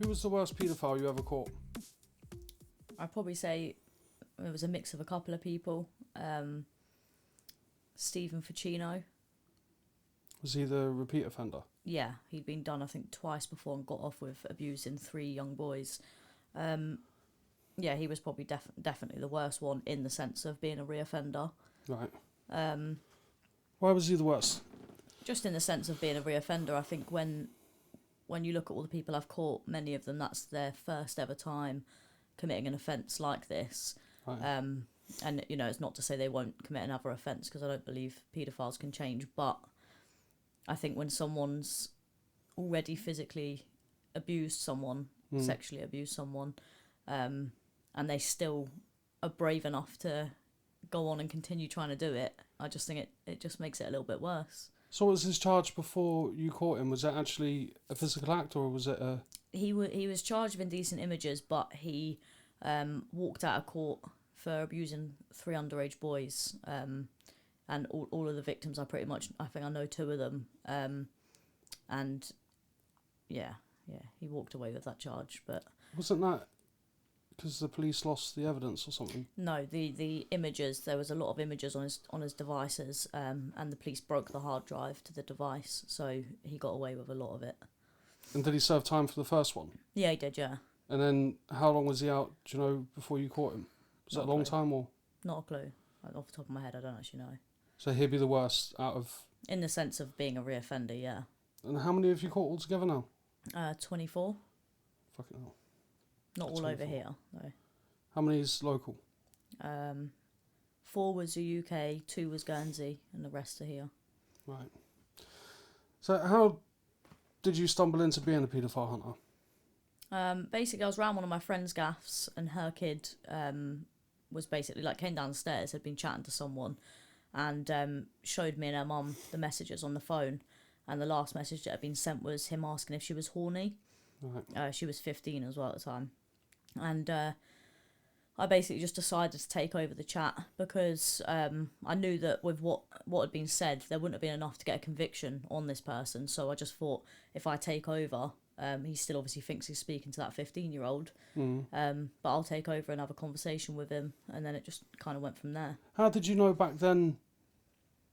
was the worst paedophile you ever caught? I'd probably say it was a mix of a couple of people. Stephen Ficino. Was he the repeat offender? Yeah, he'd been done, I think, twice before and got off with abusing 3 young boys. Yeah, he was probably definitely the worst one in the sense of being a reoffender. Right. Why was he the worst? Just in the sense of being a reoffender, I think when you look at all the people I've caught, many of them, that's their first ever time committing an offence like this. Right. And, you know, it's not to say they won't commit another offence, because I don't believe paedophiles can change, but I think when someone's already physically abused someone, sexually abused someone, and they still are brave enough to go on and continue trying to do it, I just think it just makes it a little bit worse. So what was his charge before you caught him? Was it actually a physical act, or was it a... He was charged with indecent images, but he walked out of court for abusing 3 underage boys, and all of the victims I think I know 2 of them, and yeah, he walked away with that charge. But wasn't that because the police lost the evidence or something? No, the images, there was a lot of images on his devices, and the police broke the hard drive to the device, so he got away with a lot of it. And did he serve time for the first one? Yeah, he did, yeah. And then how long was he out, do you know, before you caught him? Was that a long time, or...? Not a clue. Off the top of my head, I don't actually know. So he'd be the worst out of... In the sense of being a reoffender, yeah. And how many have you caught altogether now? 24. Fucking hell. Not all 24. over here, though. How many is local? 4 was the UK, 2 was Guernsey, and the rest are here. Right. So how did you stumble into being a paedophile hunter? Basically, I was around one of my friend's gaffs, and her kid was basically, like, came downstairs, had been chatting to someone, and showed me and her mum the messages on the phone, and the last message that had been sent was him asking if she was horny. Right. She was 15 as well at the time, and I basically just decided to take over the chat, because I knew that with what had been said, there wouldn't have been enough to get a conviction on this person, so I just thought, if I take over, he still obviously thinks he's speaking to that 15-year-old, but I'll take over and have a conversation with him, and then it just kind of went from there. How did you know back then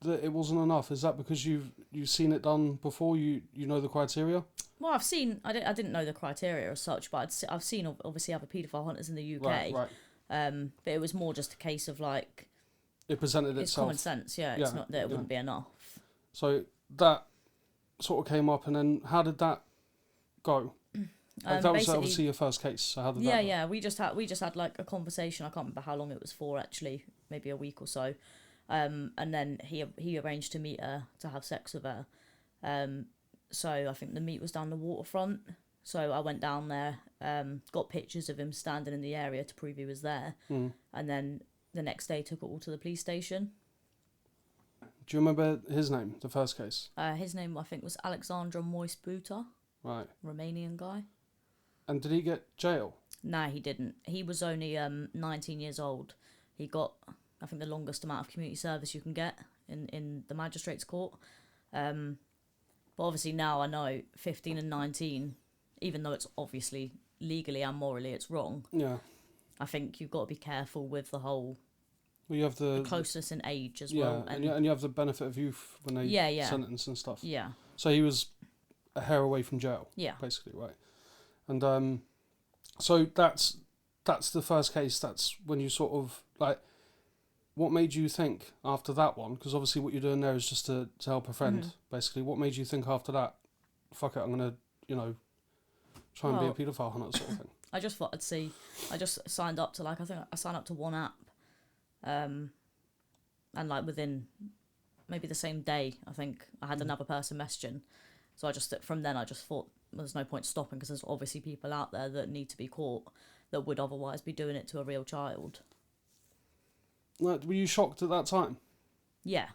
that it wasn't enough? Is that because you've seen it done before, you know the criteria? Well, I didn't know the criteria as such, but I've seen obviously other paedophile hunters in the UK. Right. But it was more just a case of, like, it presented it's itself. common sense, yeah. It's not that it wouldn't be enough. So that sort of came up, and then how did that go? That was obviously your first case. So how did that go? Yeah. We just had like a conversation. I can't remember how long it was for, actually. Maybe a week or so. And then he arranged to meet her to have sex with her. So I think the meet was down the waterfront. So I went down there, got pictures of him standing in the area to prove he was there, and then the next day took it all to the police station. Do you remember his name, the first case? His name, I think, was Alexandra Moisbuta. Right. Romanian guy. And did he get jail? No, he didn't. He was only 19 years old. He got, I think, the longest amount of community service you can get in the magistrate's court. But obviously now I know 15 and 19... even though it's obviously legally and morally it's wrong. Yeah. I think you've got to be careful with the whole... Well, you have the closeness in age as well. And you have the benefit of youth when they sentence and stuff. Yeah. So he was a hair away from jail. Yeah. Basically, right. And so that's the first case. That's when you sort of, like, what made you think after that one? Because obviously what you're doing there is just to help a friend, basically. What made you think after that, fuck it, I'm going to, try and be a paedophile hunter sort of thing? I just thought I'd see. I just signed up to, I think I signed up to one app. And within maybe the same day, I think I had another person messaging. So from then I just thought there's no point stopping, because there's obviously people out there that need to be caught that would otherwise be doing it to a real child. Like, were you shocked at that time? Yeah.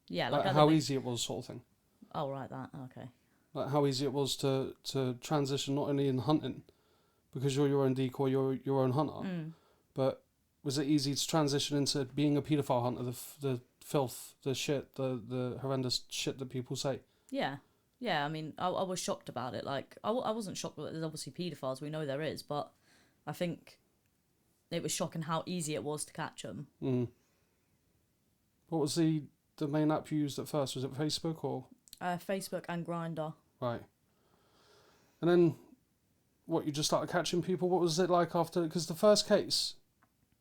Like how easy it was, sort of thing? Oh, right, that, okay. Like how easy it was to transition, not only in hunting, because you're your own decoy, you're your own hunter, but was it easy to transition into being a paedophile hunter, the filth, the shit, the horrendous shit that people say? Yeah. Yeah, I mean, I was shocked about it. Like, I wasn't shocked that there's obviously paedophiles. We know there is, but I think it was shocking how easy it was to catch them. Mm. What was the main app you used at first? Was it Facebook or? Facebook and Grindr. Right. And then, what, you just started catching people? What was it like after? Because the first case,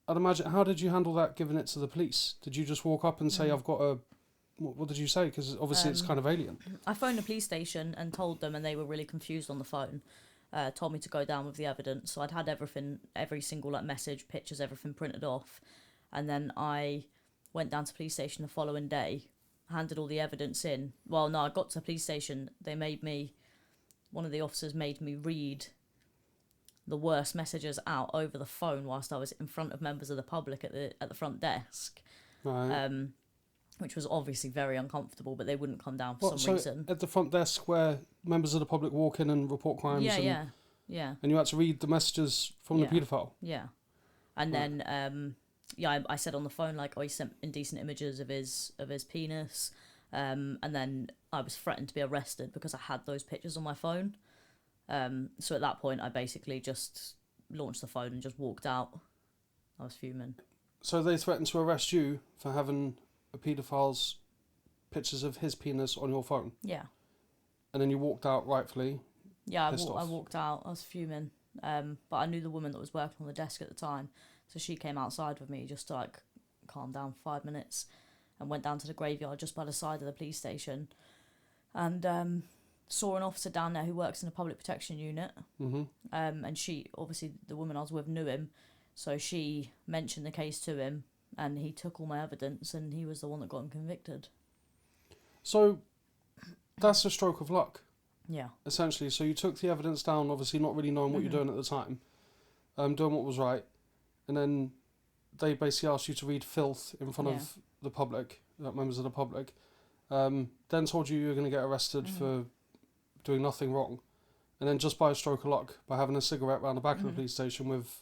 I'd imagine, how did you handle that, giving it to the police? Did you just walk up and say, I've got a... What did you say? Because obviously it's kind of alien. I phoned the police station and told them, and they were really confused on the phone. Told me to go down with the evidence. So I'd had everything, every single like message, pictures, everything printed off. And then I went down to the police station the following day, handed all the evidence in. Well, no, I got to the police station. One of the officers made me read the worst messages out over the phone whilst I was in front of members of the public at the front desk. Right. Which was obviously very uncomfortable, but they wouldn't come down for some reason. At the front desk where members of the public walk in and report crimes? Yeah. And you had to read the messages from the paedophile? Yeah. And then, I said on the phone, like, he sent indecent images of his penis. And then I was threatened to be arrested because I had those pictures on my phone. So at that point, I basically just launched the phone and just walked out. I was fuming. So they threatened to arrest you for having a paedophile's pictures of his penis on your phone? Yeah. And then you walked out rightfully? Yeah, I walked out. I was fuming. But I knew the woman that was working on the desk at the time. So she came outside with me just to, like, calm down for 5 minutes and went down to the graveyard just by the side of the police station and saw an officer down there who works in the public protection unit. Mm-hmm. And she, obviously, the woman I was with knew him. So she mentioned the case to him and he took all my evidence and he was the one that got him convicted. So that's a stroke of luck. Yeah. Essentially. So you took the evidence down, obviously not really knowing what you're doing at the time, doing what was right, and then they basically asked you to read filth in front of the public, members of the public, then told you were going to get arrested for doing nothing wrong, and then just by a stroke of luck, by having a cigarette round the back of the police station with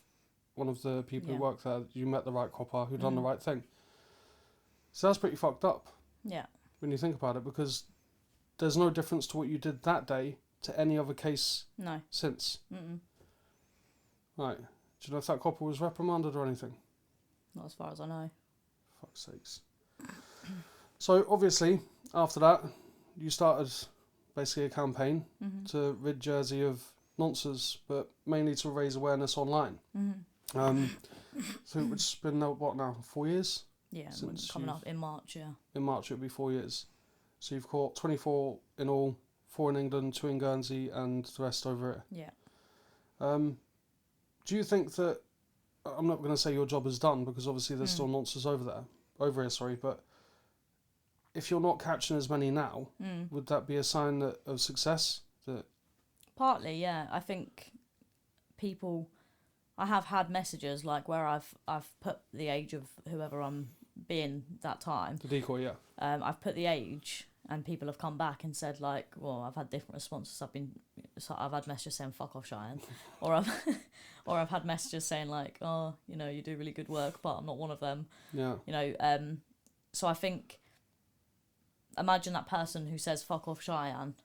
one of the people who worked there, you met the right copper who done the right thing. So that's pretty fucked up. Yeah. When you think about it, because there's no difference to what you did that day to any other case since. Mm-mm. Right. Do you know if that copper was reprimanded or anything? Not as far as I know. Fuck's sakes. So obviously, after that, you started basically a campaign to rid Jersey of nonsense, but mainly to raise awareness online. So it's been, what now, 4 years? Yeah, coming up in March, yeah. In March it'll be 4 years. So you've caught 24 in all, 4 in England, 2 in Guernsey, and the rest over here. Yeah. Do you think that, I'm not going to say your job is done, because obviously there's still nonsense over here, but if you're not catching as many now, would that be a sign of success? Partly, yeah. I think I have had messages like where I've put the age of whoever I'm being that time. The decoy, yeah. I've put the age, and people have come back and said like, well, I've had different responses. I've had messages saying "fuck off, Cheyenne," or I've had messages saying like, oh, you do really good work, but I'm not one of them. Yeah. So I think, imagine that person who says "fuck off, Cheyenne."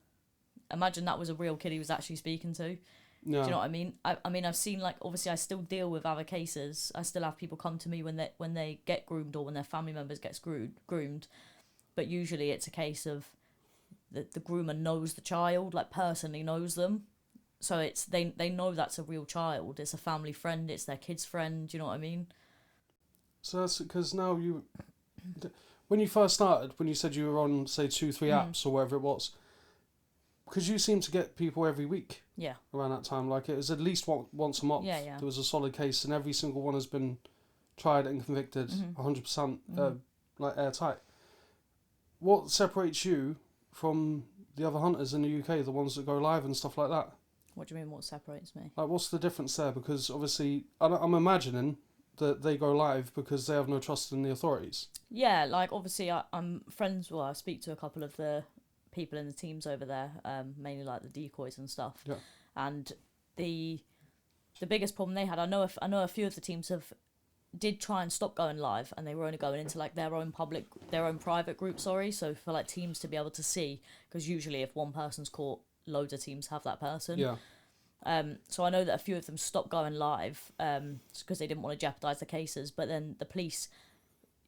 Imagine that was a real kid he was actually speaking to. Yeah. Do you know what I mean? I mean, I've seen, like, obviously I still deal with other cases. I still have people come to me when they get groomed or when their family members get groomed. But usually it's a case of the groomer knows the child, like personally knows them. So it's they know that's a real child. It's a family friend. It's their kid's friend. Do you know what I mean? So that's because now when you first started, when you said you were on, say, 2-3 apps or whatever it was, because you seem to get people every week. Yeah. Around that time, like it was at least once a month. Yeah, yeah. There was a solid case, and every single one has been tried and convicted, 100%, like airtight. What separates you from the other hunters in the UK, the ones that go live and stuff like that? What do you mean? What separates me? Like, what's the difference there? Because obviously, I'm imagining that they go live because they have no trust in the authorities. Yeah, like obviously, I'm friends. Well, I speak to a couple of the people in the teams over there, mainly like the decoys and stuff. Yeah. And the biggest problem they had, I know a few of the teams have did try and stop going live, and they were only going into like their own private group, so for like teams to be able to see, because usually if one person's caught, loads of teams have that person. Yeah. So I know that a few of them stopped going live because they didn't want to jeopardise the cases, but then the police,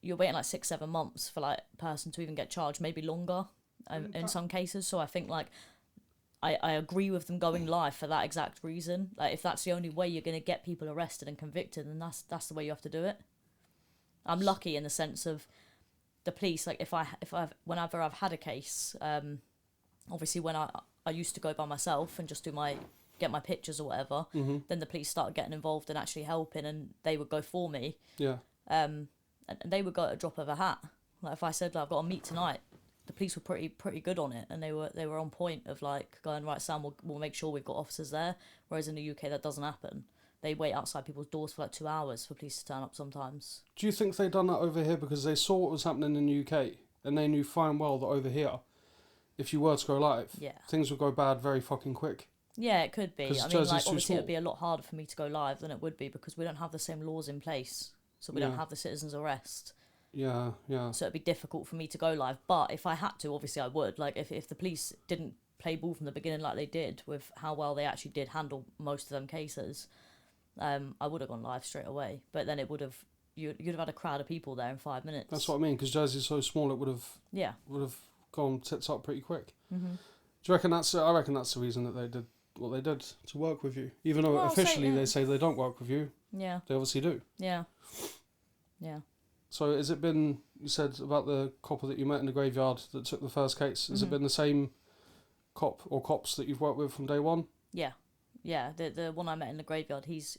you're waiting like 6-7 months for like a person to even get charged, maybe longer in some cases. So I think like I agree with them going live for that exact reason. Like if that's the only way you're going to get people arrested and convicted, then that's the way you have to do it. I'm lucky in the sense of the police, like whenever I've had a case, obviously when I used to go by myself and just get my pictures or whatever, then the police started getting involved and actually helping, and they would go for me. Yeah. And they would go at a drop of a hat. Like if I said, like, I've got to meet tonight, the police were pretty good on it, and they were on point of like going, right, Sam, we'll make sure we've got officers there. Whereas in the UK that doesn't happen. They wait outside people's doors for like 2 hours for police to turn up sometimes. Do you think they've done that over here because they saw what was happening in the UK, and they knew fine well that over here, if you were to go live, things would go bad very fucking quick? Yeah, it could be. I mean, Jersey's like, too obviously small. it would be a lot harder for me to go live than it would be because we don't have the same laws in place. So we don't have the citizen's arrest. Yeah, yeah. So it'd be difficult for me to go live. But if I had to, obviously I would. Like, if the police didn't play ball from the beginning like they did with how well they actually did handle most of them cases, I would have gone live straight away. But then you'd have had a crowd of people there in 5 minutes. That's what I mean, because Jersey's so small, it would have gone tits up pretty quick. Mm-hmm. Do you reckon I reckon that's the reason that they did what they did to work with you, even though officially they say they don't work with you. Yeah. They obviously do. Yeah. Yeah. So has it been, you said about the copper that you met in the graveyard that took the first case, has it been the same cop or cops that you've worked with from day one? Yeah. Yeah. The one I met in the graveyard, he's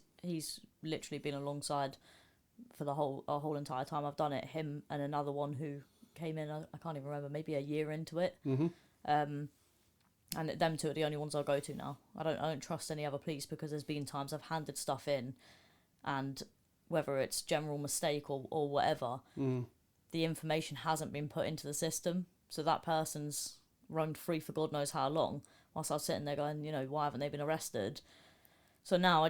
literally been alongside for the whole entire time I've done it. Him and another one who came in, I can't even remember, maybe a year into it. Mm-hmm. And them two are the only ones I'll go to now. I don't trust any other police because there's been times I've handed stuff in, and whether it's general mistake or whatever, the information hasn't been put into the system. So that person's roamed free for God knows how long, whilst I was sitting there going, why haven't they been arrested? So now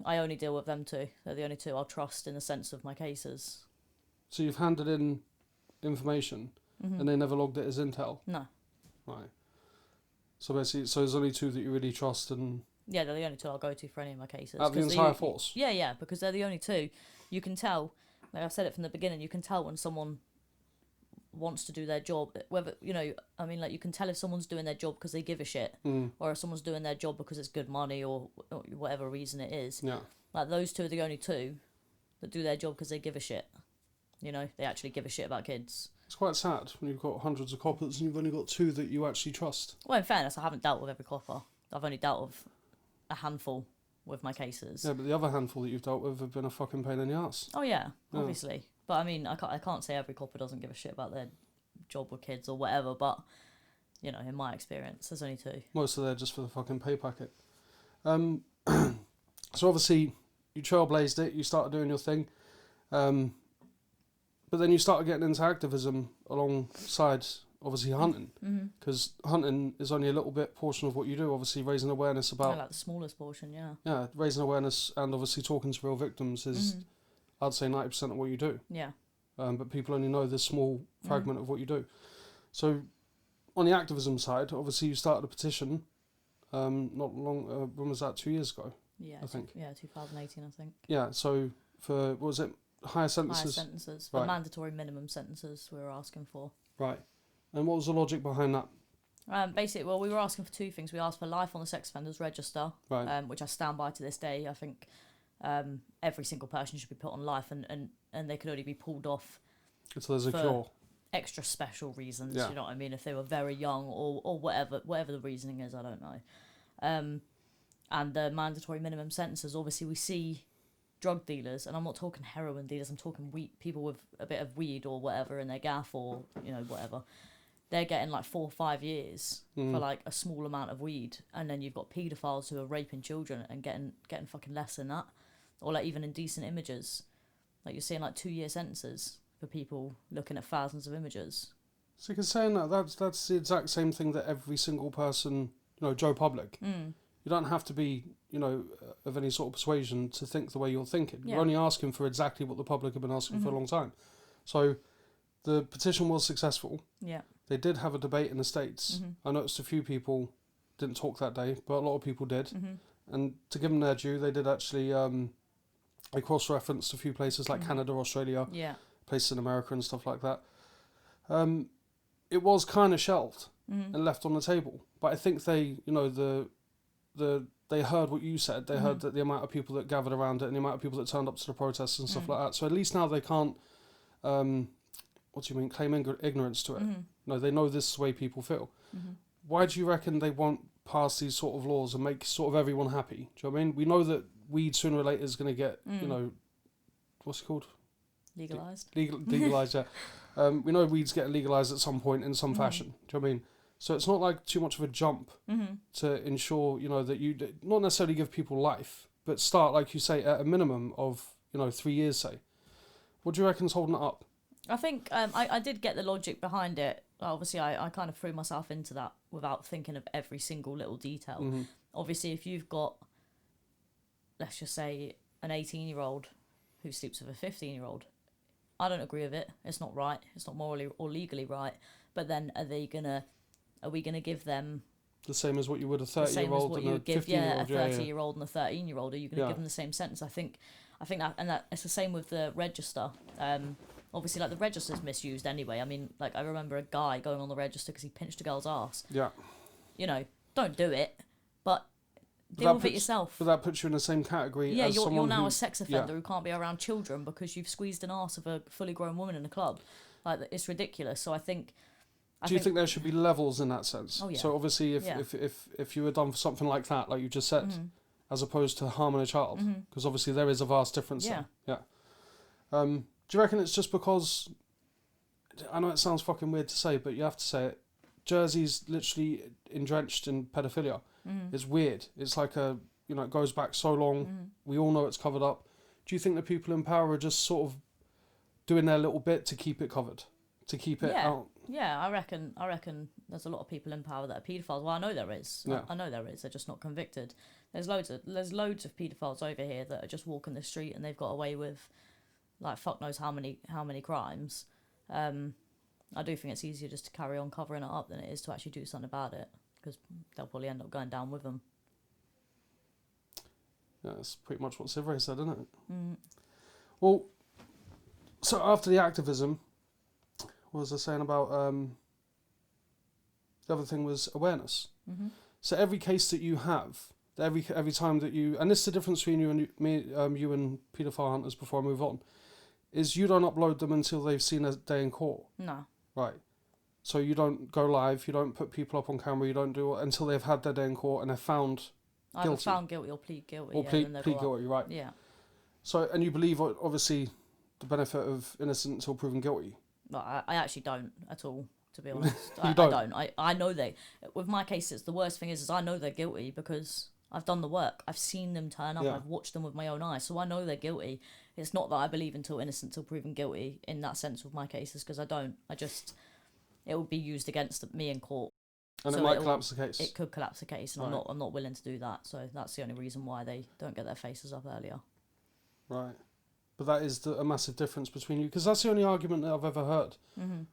I only deal with them two. They're the only two I'll trust in the sense of my cases. So you've handed in information and they never logged it as intel? No. Right. So basically, there's only two that you really trust, and... Yeah, they're the only two I'll go to for any of my cases. Out of the entire force? Yeah, because they're the only two. You can tell, like I've said it from the beginning, you can tell when someone wants to do their job. Whether, you can tell if someone's doing their job because they give a shit, or if someone's doing their job because it's good money or whatever reason it is. Yeah. Like, those two are the only two that do their job because they give a shit. They actually give a shit about kids. It's quite sad when you've got hundreds of coppers and you've only got two that you actually trust. Well, in fairness, I haven't dealt with every copper. I've only dealt with a handful with my cases. Yeah, but the other handful that you've dealt with have been a fucking pain in the ass. Oh yeah, obviously. But I mean, I can't say every copper doesn't give a shit about their job with kids or whatever, but, in my experience, there's only two. Most of them are just for the fucking pay packet. So obviously, you trailblazed it, you started doing your thing, but then you started getting into activism alongside, obviously, hunting, because hunting is only a little bit portion of what you do, obviously raising awareness about... like the smallest portion, yeah. Yeah, raising awareness and obviously talking to real victims is, I'd say, 90% of what you do. Yeah. But people only know this small fragment of what you do. So, on the activism side, obviously you started a petition, not long, when was that, 2 years ago? Yeah, I think. Yeah, 2018, I think. Yeah, so for, what was it, higher sentences? Higher sentences, for right. mandatory minimum sentences we were asking for. Right. And what was the logic behind that? Basically, well, we were asking for two things. We asked for life on the sex offenders register, right. Which I stand by to this day. I think every single person should be put on life, and they could only be pulled off So there's a cure. Extra special reasons, Yeah. you know what I mean? If they were very young or whatever the reasoning is, I don't know. And the mandatory minimum sentences, obviously we see drug dealers, and I'm not talking heroin dealers, I'm talking people with a bit of weed or whatever in their gaff or, whatever. They're getting like 4 or 5 years for like a small amount of weed, and then you've got paedophiles who are raping children and getting fucking less than that, or like even indecent images. Like you're seeing like 2-year sentences for people looking at thousands of images. So you can say that's the exact same thing that every single person, Joe Public. You don't have to be of any sort of persuasion to think the way you're thinking. Yeah. You're only asking for exactly what the public have been asking for a long time. So the petition was successful. Yeah. They did have a debate in the States. I noticed a few people didn't talk that day, but a lot of people did. And to give them their due, they did actually, they cross-referenced a few places like Canada, Australia, places in America and stuff like that. It was kind of shelved and left on the table. But I think they, they heard what you said. They heard that the amount of people that gathered around it and the amount of people that turned up to the protests and stuff like that. So at least now they can't, claim ignorance to it. No, they know this is the way people feel. Why do you reckon they won't pass these sort of laws and make sort of everyone happy? Do you know what I mean? We know that weed sooner or later is going to get, what's it called? Legalised. Legalised, yeah. We know weed's getting legalised at some point in some fashion. Do you know what I mean? So it's not like too much of a jump to ensure, that you not necessarily give people life, but start, like you say, at a minimum of, 3 years, say. What do you reckon's holding it up? I think I did get the logic behind it. Obviously, I kind of threw myself into that without thinking of every single little detail. Obviously, if you've got, let's just say, an 18-year-old who sleeps with a 15-year-old, I don't agree with it. It's not right. It's not morally or legally right. But then are we gonna give them the same as what you would a 30-year-old and a 15-year-old? A 30-year-old and a 13-year-old. Are you gonna give them the same sentence? I think that it's the same with the register. Obviously, like, the register's misused anyway. I mean, like, I remember a guy going on the register because he pinched a girl's ass. Yeah. Don't do it, but deal with it yourself. But that puts you in the same category as you're someone now a sex offender who can't be around children because you've squeezed an arse of a fully grown woman in a club. Like, it's ridiculous. So I think... Do you think there should be levels in that sense? Oh, yeah. So obviously, if you were done for something like that, like you just said, as opposed to harming a child, because obviously there is a vast difference there. Yeah. Do you reckon it's just because, I know it sounds fucking weird to say, but you have to say it, Jersey's literally drenched in pedophilia. It's weird. It's like it goes back so long. We all know it's covered up. Do you think the people in power are just sort of doing their little bit to keep it covered? To keep it out? Yeah, I reckon there's a lot of people in power that are paedophiles. Well, I know there is. Yeah. I know there is. They're just not convicted. There's loads of paedophiles over here that are just walking the street and they've got away with, like, fuck knows how many crimes. I do think it's easier just to carry on covering it up than it is to actually do something about it, because they'll probably end up going down with them. Yeah, that's pretty much what Sivray said, isn't it? Well, so after the activism, what was I saying about the other thing was awareness. So every case that you have, every time that you, and this is the difference between you and you and Paedophile Hunters, before I move on, is you don't upload them until they've seen a day in court. No. Right. So you don't go live, you don't put people up on camera, you don't do it until they've had their day in court and they're found either guilty. Found guilty or plead guilty. Or plead guilty, right. Yeah. So, and you believe, obviously, the benefit of innocent until proven guilty? Well, I actually don't at all, to be honest. I don't? I know with my cases, the worst thing is I know they're guilty because I've done the work. I've seen them turn up. Yeah. I've watched them with my own eyes. So I know they're guilty. It's not that I believe until innocent till proven guilty in that sense with my cases, because I don't. It would be used against me in court. And so it might collapse the case. It could collapse the case, and right. I'm not willing to do that. So that's the only reason why they don't get their faces up earlier. Right. But that is a massive difference between you, because that's the only argument that I've ever heard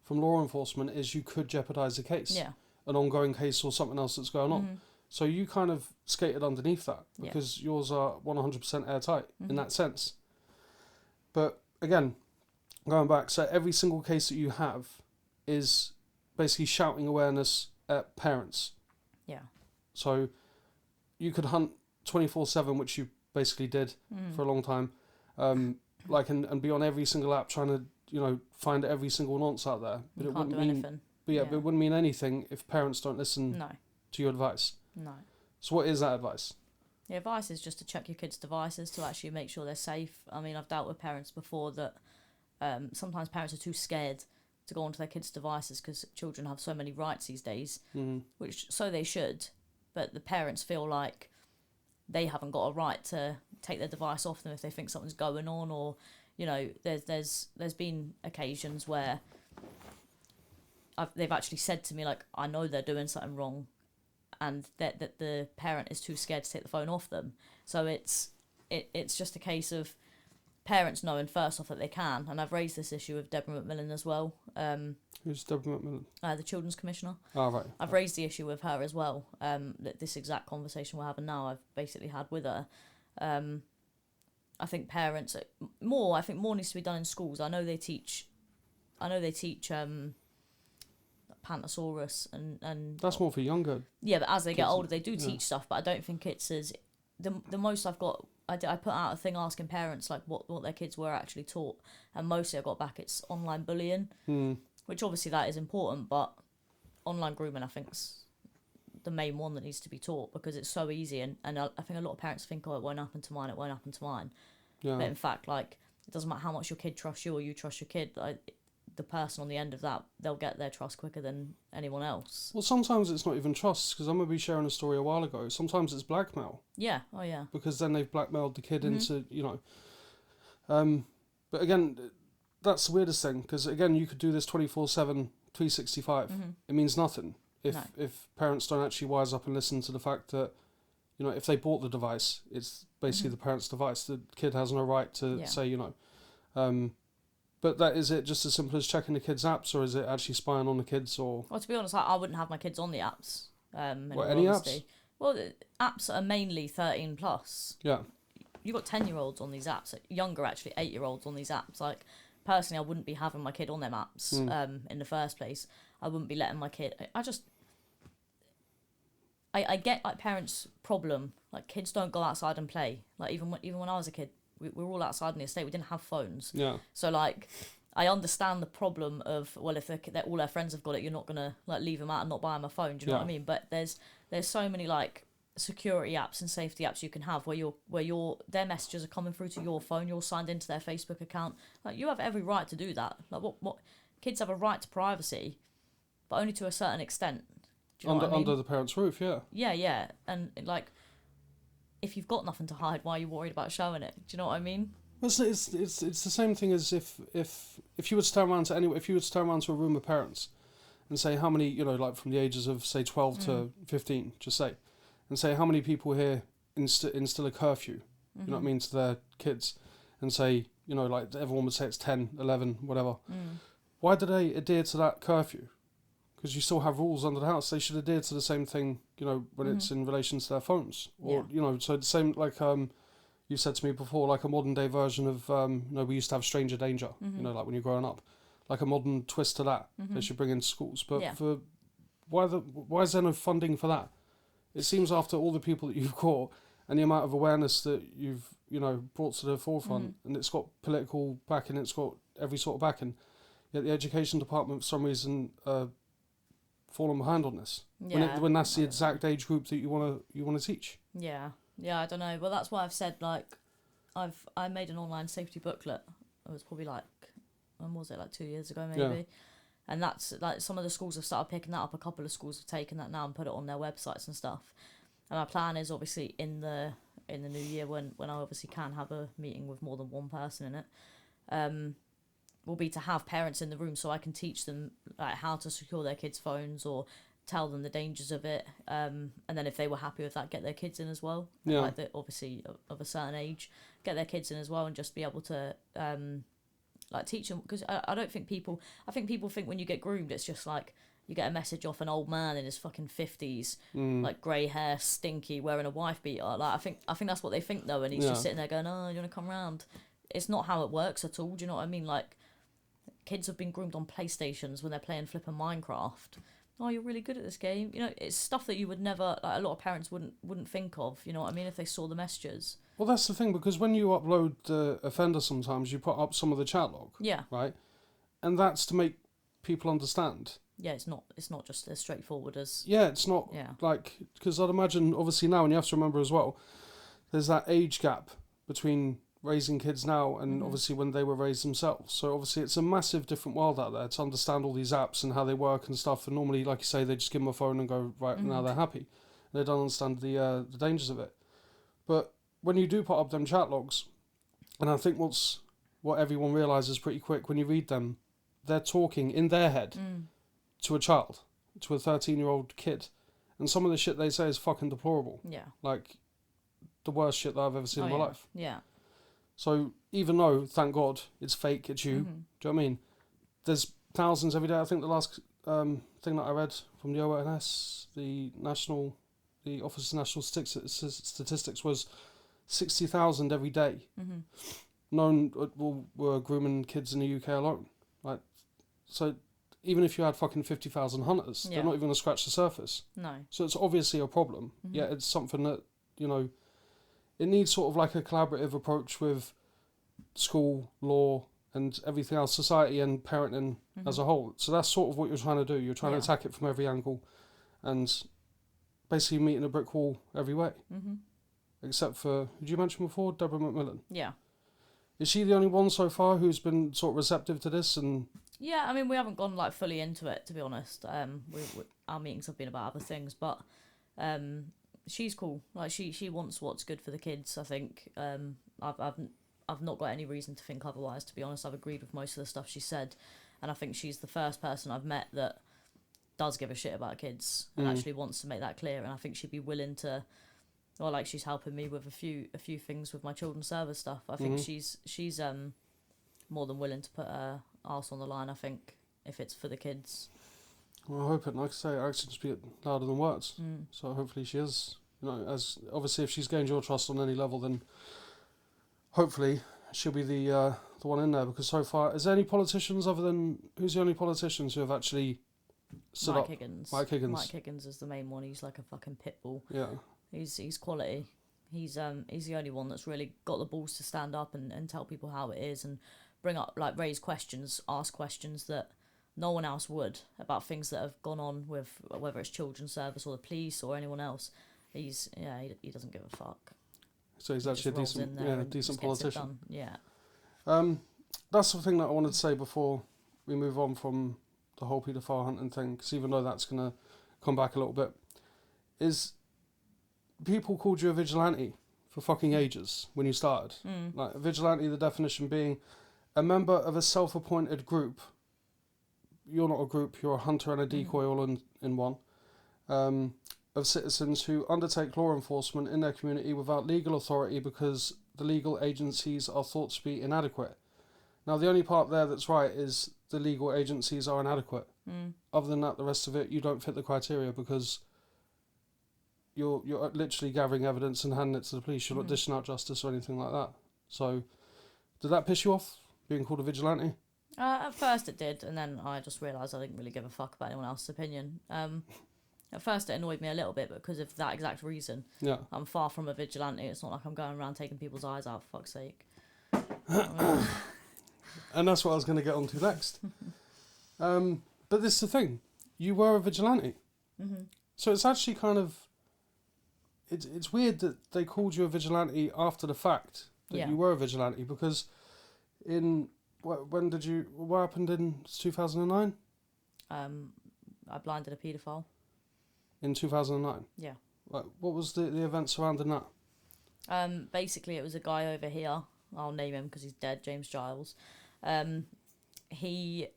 from law enforcement is you could jeopardise the case. Yeah. An ongoing case or something else that's going on. So you kind of skated underneath that because yours are 100% airtight in that sense. But again, going back, so every single case that you have is basically shouting awareness at parents. Yeah. So you could hunt 24/7, which you basically did for a long time, and be on every single app trying to, find every single nonce out there. But you can't do anything. But but it wouldn't mean anything if parents don't listen to your advice. No. So what is that advice? The advice is just to check your kids' devices to actually make sure they're safe. I mean, I've dealt with parents before that sometimes parents are too scared to go onto their kids' devices because children have so many rights these days, which so they should, but the parents feel like they haven't got a right to take their device off them if they think something's going on, or there's been occasions where they've actually said to me, like, I know they're doing something wrong, and that the parent is too scared to take the phone off them. So it's just a case of parents knowing first off that they can, and I've raised this issue with Deborah McMillan as well. Who's Deborah McMillan? The Children's Commissioner. Oh, right. I've raised the issue with her as well. That this exact conversation we're having now, I've basically had with her. I think parents more needs to be done in schools. I know they teach Pantosaurus and That's more for younger. Yeah, but as they get kids, older, they do teach stuff. But I don't think it's as the most I've got. I put out a thing asking parents like what their kids were actually taught, and mostly I got back it's online bullying, which obviously that is important, but online grooming I think's the main one that needs to be taught because it's so easy, and I think a lot of parents think, oh, it won't happen to mine, Yeah. but in fact, like, it doesn't matter how much your kid trusts you or you trust your kid, like, the person on the end of that, they'll get their trust quicker than anyone else. Well, sometimes it's not even trust, because I'm going to be sharing a story a while ago. Sometimes it's blackmail. Yeah, oh yeah. Because then they've blackmailed the kid into, But again, that's the weirdest thing, because again, you could do this 24/7, 365. It means nothing if parents don't actually wise up and listen to the fact that, if they bought the device, it's basically the parent's device. The kid has no right to say, But that is it just as simple as checking the kids' apps, or is it actually spying on the kids? Or Well, to be honest, I wouldn't have my kids on the apps. any apps? Well, the apps are mainly 13 plus. Yeah. You've got 10-year-olds on these apps, younger actually, 8-year-olds on these apps. Like, personally, I wouldn't be having my kid on them apps in the first place. I wouldn't be letting my kid... I get, like, parents' problem. Like, kids don't go outside and play. Like, even when I was a kid, we were all outside in the estate. We didn't have phones. Yeah. So, like, I understand the problem of, well, if all their friends have got it, you're not going to, like, leave them out and not buy them a phone. Do you know what I mean? But there's so many, like, security apps and safety apps you can have where their messages are coming through to your phone. You're signed into their Facebook account. Like, you have every right to do that. Like, what kids have a right to privacy, but only to a certain extent. Do you know what I mean? Under the parents' roof, yeah. Yeah. And, like, if you've got nothing to hide, why are you worried about showing it? Do you know what I mean? Well, it's the same thing as if you were to turn around to a room of parents and say how many, like from the ages of say 12 to 15, just say, and say how many people here instill a curfew, you know what I mean, to their kids, and say, like everyone would say it's 10, 11, whatever. Why do they adhere to that curfew? Because you still have rules under the house. They should adhere to the same thing, when it's in relation to their phones. Or, so the same, like you said to me before, like a modern day version of, we used to have stranger danger, like when you're growing up. Like a modern twist to that, they should bring into schools. But why is there no funding for that? It seems after all the people that you've caught and the amount of awareness that you've, brought to the forefront, and it's got political backing, it's got every sort of backing, yet the education department, for some reason, fallen behind on this. When that's the exact age group that you want to teach. Yeah, I don't know. Well, that's why I've said, like, I made an online safety booklet. It was probably like, when was it, like 2 years ago maybe. Yeah. And that's like some of the schools have started picking that up. A couple of schools have taken that now and put it on their websites and stuff. And my plan is obviously in the new year when I obviously can have a meeting with more than one person in it, will be to have parents in the room so I can teach them like how to secure their kids' phones or tell them the dangers of it. And then if they were happy with that, get their kids in as well. Yeah. Like obviously of a certain age, get their kids in as well and just be able to like teach them, because I think people think when you get groomed it's just like you get a message off an old man in his fucking 50s, like grey hair, stinky, wearing a wife beater. Like I think that's what they think though, and he's just sitting there going, oh, you want to come round? It's not how it works at all. Do you know what I mean? Like, kids have been groomed on PlayStations when they're playing flipping Minecraft. Oh, you're really good at this game. It's stuff that you would never, like, a lot of parents wouldn't think of. You know what I mean? If they saw the messages. Well, that's the thing, because when you upload the offender, sometimes you put up some of the chat log. Yeah. Right, and that's to make people understand. Yeah, it's not just as straightforward as. Yeah, it's not like, because I'd imagine obviously now, and you have to remember as well, there's that age gap between raising kids now and obviously when they were raised themselves. So obviously it's a massive different world out there to understand all these apps and how they work and stuff. And normally, like you say, they just give them a phone and go, right, now they're happy. And they don't understand the dangers of it. But when you do put up them chat logs, and I think what everyone realises pretty quick when you read them, they're talking in their head to a child, to a 13-year-old kid. And some of the shit they say is fucking deplorable. Yeah. Like, the worst shit that I've ever seen in my life. Yeah. So, even though, thank God, it's fake, it's you, do you know what I mean? There's thousands every day. I think the last thing that I read from the ONS, the Office of National Statistics was 60,000 every day. Known were grooming kids in the UK alone. Like, so even if you had fucking 50,000 hunters, they're not even going to scratch the surface. No. So it's obviously a problem. Yeah, it's something that, you know, it needs sort of like a collaborative approach with school, law, and everything else, society and parenting as a whole. So that's sort of what you're trying to do. You're trying to attack it from every angle and basically meeting a brick wall every way. Except for, did you mention before, Deborah McMillan? Yeah. Is she the only one so far who's been sort of receptive to this? And yeah, I mean, we haven't gone like fully into it, to be honest. Our meetings have been about other things, but she's cool. Like she wants what's good for the kids. I think I've not got any reason to think otherwise. To be honest, I've agreed with most of the stuff she said, and I think she's the first person I've met that does give a shit about kids and actually wants to make that clear. And I think she'd be willing to. Well, like she's helping me with a few things with my children's service stuff. I think she's more than willing to put her arse on the line. I think if it's for the kids. Well, I hope it. Like I say, actions speak louder than words. So hopefully she is. You know, as obviously if she's gained your trust on any level, then hopefully she'll be the one in there. Because so far, is there any politicians other than who's the only politicians who have actually stood Mike up? Higgins. Mike Higgins. Mike Higgins is the main one. He's like a fucking pit bull. Yeah. He's quality. He's the only one that's really got the balls to stand up and tell people how it is and bring up, like, raise questions, ask questions that no one else would about things that have gone on with whether it's children's service or the police or anyone else. He doesn't give a fuck. So he's actually a decent politician. Yeah. That's the thing that I wanted to say before we move on from the whole paedophile hunting thing, because even though that's going to come back a little bit, is people called you a vigilante for fucking ages when you started. Like, a vigilante, the definition being a member of a self-appointed group. You're not a group, you're a hunter and a decoy all in one. Of citizens who undertake law enforcement in their community without legal authority because the legal agencies are thought to be inadequate. Now, the only part there that's right is the legal agencies are inadequate. Other than that, the rest of it, you don't fit the criteria because you're literally gathering evidence and handing it to the police. You're not dishing out justice or anything like that. So, did that piss you off, being called a vigilante? At first it did, and then I just realised I didn't really give a fuck about anyone else's opinion. At first it annoyed me a little bit because of that exact reason. Yeah. I'm far from a vigilante. It's not like I'm going around taking people's eyes out, for fuck's sake. And that's what I was going to get on to next. But this is the thing. You were a vigilante. So it's actually kind of... It's weird that they called you a vigilante after the fact that you were a vigilante, because what happened in 2009? I blinded a paedophile. In 2009? Yeah. What was the event surrounding that? Basically it was a guy over here, I'll name him because he's dead, James Giles. He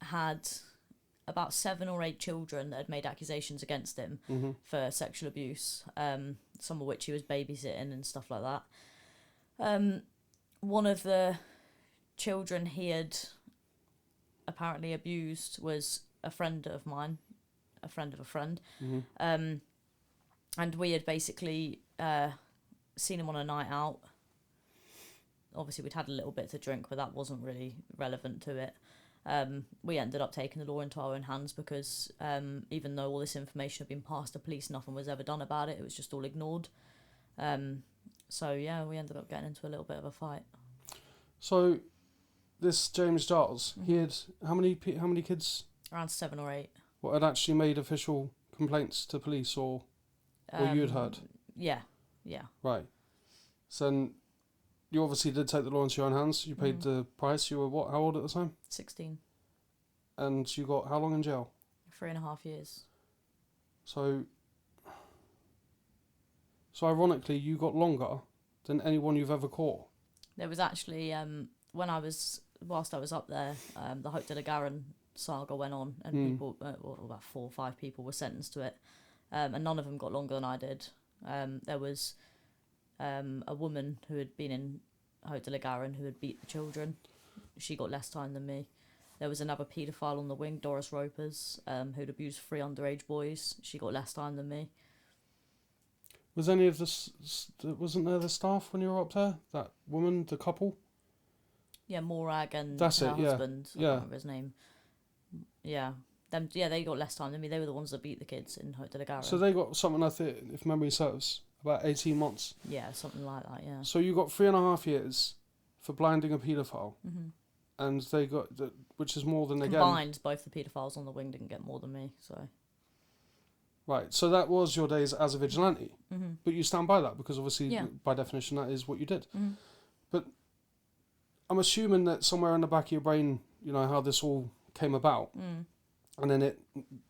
had about 7 or 8 children that had made accusations against him for sexual abuse, some of which he was babysitting and stuff like that. One of the children he had apparently abused was a friend of mine, a friend of a friend. And we had basically seen him on a night out. Obviously we'd had a little bit to drink, but that wasn't really relevant to it. We ended up taking the law into our own hands because even though all this information had been passed to police, nothing was ever done about it. It was just all ignored. So yeah, we ended up getting into a little bit of a fight. So this James Giles, he had how many kids? Around 7 or 8. What, had actually made official complaints to police or you had heard? Yeah. Right. So then you obviously did take the law into your own hands. You paid the price. You were what? How old at the time? 16. And you got how long in jail? 3.5 years. So ironically, you got longer than anyone you've ever caught. There was actually whilst I was up there, the Hope de la Garin saga went on, and people, about 4 or 5 people were sentenced to it. and none of them got longer than I did. There was a woman who had been in Haute de la Garonne who had beat the children. She got less time than me. There was another paedophile on the wing, Doris Ropers, who'd abused 3 underage boys. She got less time than me. Was any of this? Wasn't there the staff when you were up there? That woman, the couple. Yeah, Morag and That's her it, yeah. husband. I Yeah. can't remember his name. Yeah. Them. Yeah, they got less time than me. They were the ones that beat the kids in Haute de la Garonne. So they got something, I think, if memory serves, about 18 months. Yeah, something like that. Yeah. So you got 3.5 years for blinding a paedophile, and they got which is more than Combined, both the paedophiles on the wing didn't get more than me. So. Right, so that was your days as a vigilante, but you stand by that because obviously, by definition, that is what you did. But I'm assuming that somewhere in the back of your brain, you know how this all came about, and then it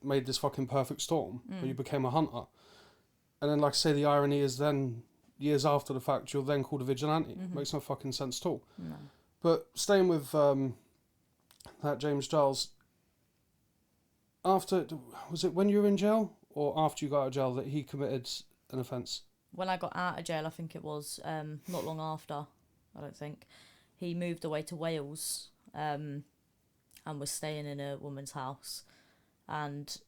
made this fucking perfect storm where you became a hunter, and then, like I say, the irony is then years after the fact, you're then called a vigilante. Makes no fucking sense at all. No. But staying with that James Giles, after, was it when you were in jail? Or after you got out of jail that he committed an offence? When I got out of jail, I think it was not long after, I don't think. He moved away to Wales and was staying in a woman's house. And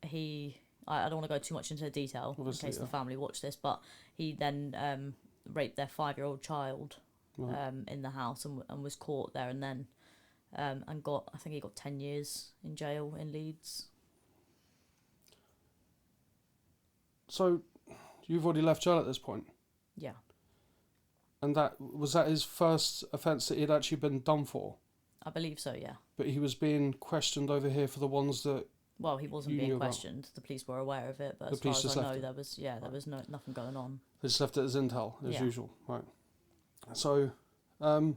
I don't want to go too much into detail obviously, in case the family watch this, but he then raped their 5-year-old child in the house and was caught there and then. And I think he got 10 years in jail in Leeds. So, you've already left jail at this point? Yeah. And was that his first offence that he'd actually been done for? I believe so, yeah. But he was being questioned over here for the ones that... Well, he wasn't being questioned. The police were aware of it, but as far as I know, there was nothing going on. They just left it as intel, as usual. Right. So... and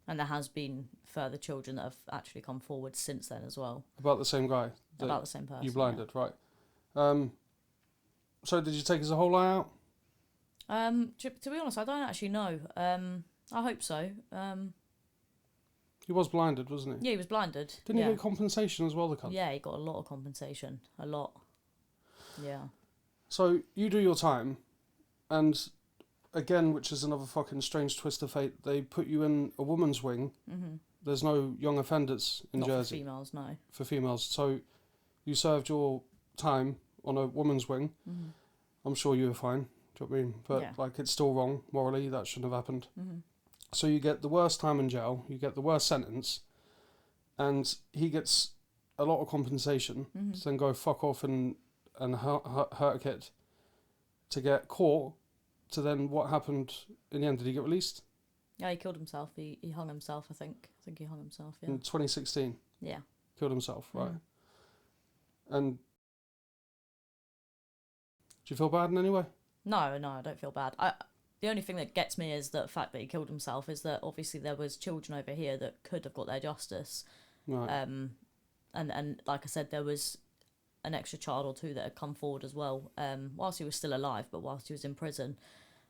there has been further children that have actually come forward since then as well. About the same guy? About the same person. You blinded, right. So did you take his whole eye out? To be honest, I don't actually know. I hope so. He was blinded, wasn't he? Yeah, he was blinded. Didn't he get compensation as well, the cunt? Yeah, he got a lot of compensation. A lot. Yeah. So you do your time, and again, which is another fucking strange twist of fate, they put you in a woman's wing. There's no young offenders in Jersey. Not for females, no. For females. So you served your time on a woman's wing. I'm sure you were fine. Do you know what I mean? But like, it's still wrong morally. That shouldn't have happened. So you get the worst time in jail. You get the worst sentence, and he gets a lot of compensation to then go fuck off and hurt a kid, to get caught. To then what happened in the end? Did he get released? Yeah, he killed himself. He hung himself. I think he hung himself. Yeah. In 2016. Yeah. Killed himself, right? And do you feel bad in any way? No, I don't feel bad. The only thing that gets me is the fact that he killed himself is that obviously there was children over here that could have got their justice. Right. And like I said, there was an extra child or two that had come forward as well, whilst he was still alive, but whilst he was in prison.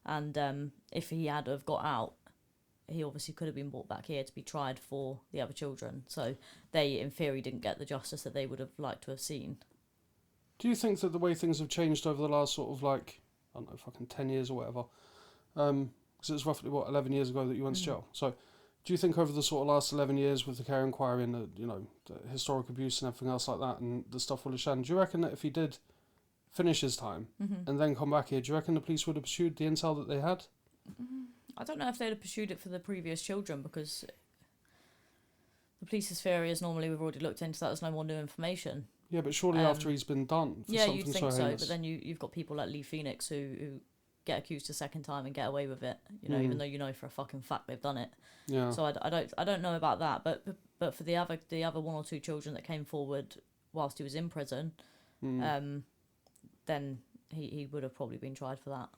And if he had have got out, he obviously could have been brought back here to be tried for the other children. So they, in theory, didn't get the justice that they would have liked to have seen. Do you think that the way things have changed over the last sort of like, I don't know, fucking 10 years or whatever, because it's roughly, 11 years ago that you went to jail. So do you think over the sort of last 11 years with the care inquiry and the historic abuse and everything else like that and the stuff with Lashan, do you reckon that if he did finish his time and then come back here, do you reckon the police would have pursued the intel that they had? I don't know if they'd have pursued it for the previous children, because the police's theory is normally we've already looked into that, there's no more new information. Yeah, but surely after he's been done for something you'd think so, heinous. but then you've got people like Lee Phoenix who get accused a second time and get away with it, even though you know for a fucking fact they've done it. Yeah. So I don't know about that, but for the other 1 or 2 children that came forward whilst he was in prison, then he would have probably been tried for that.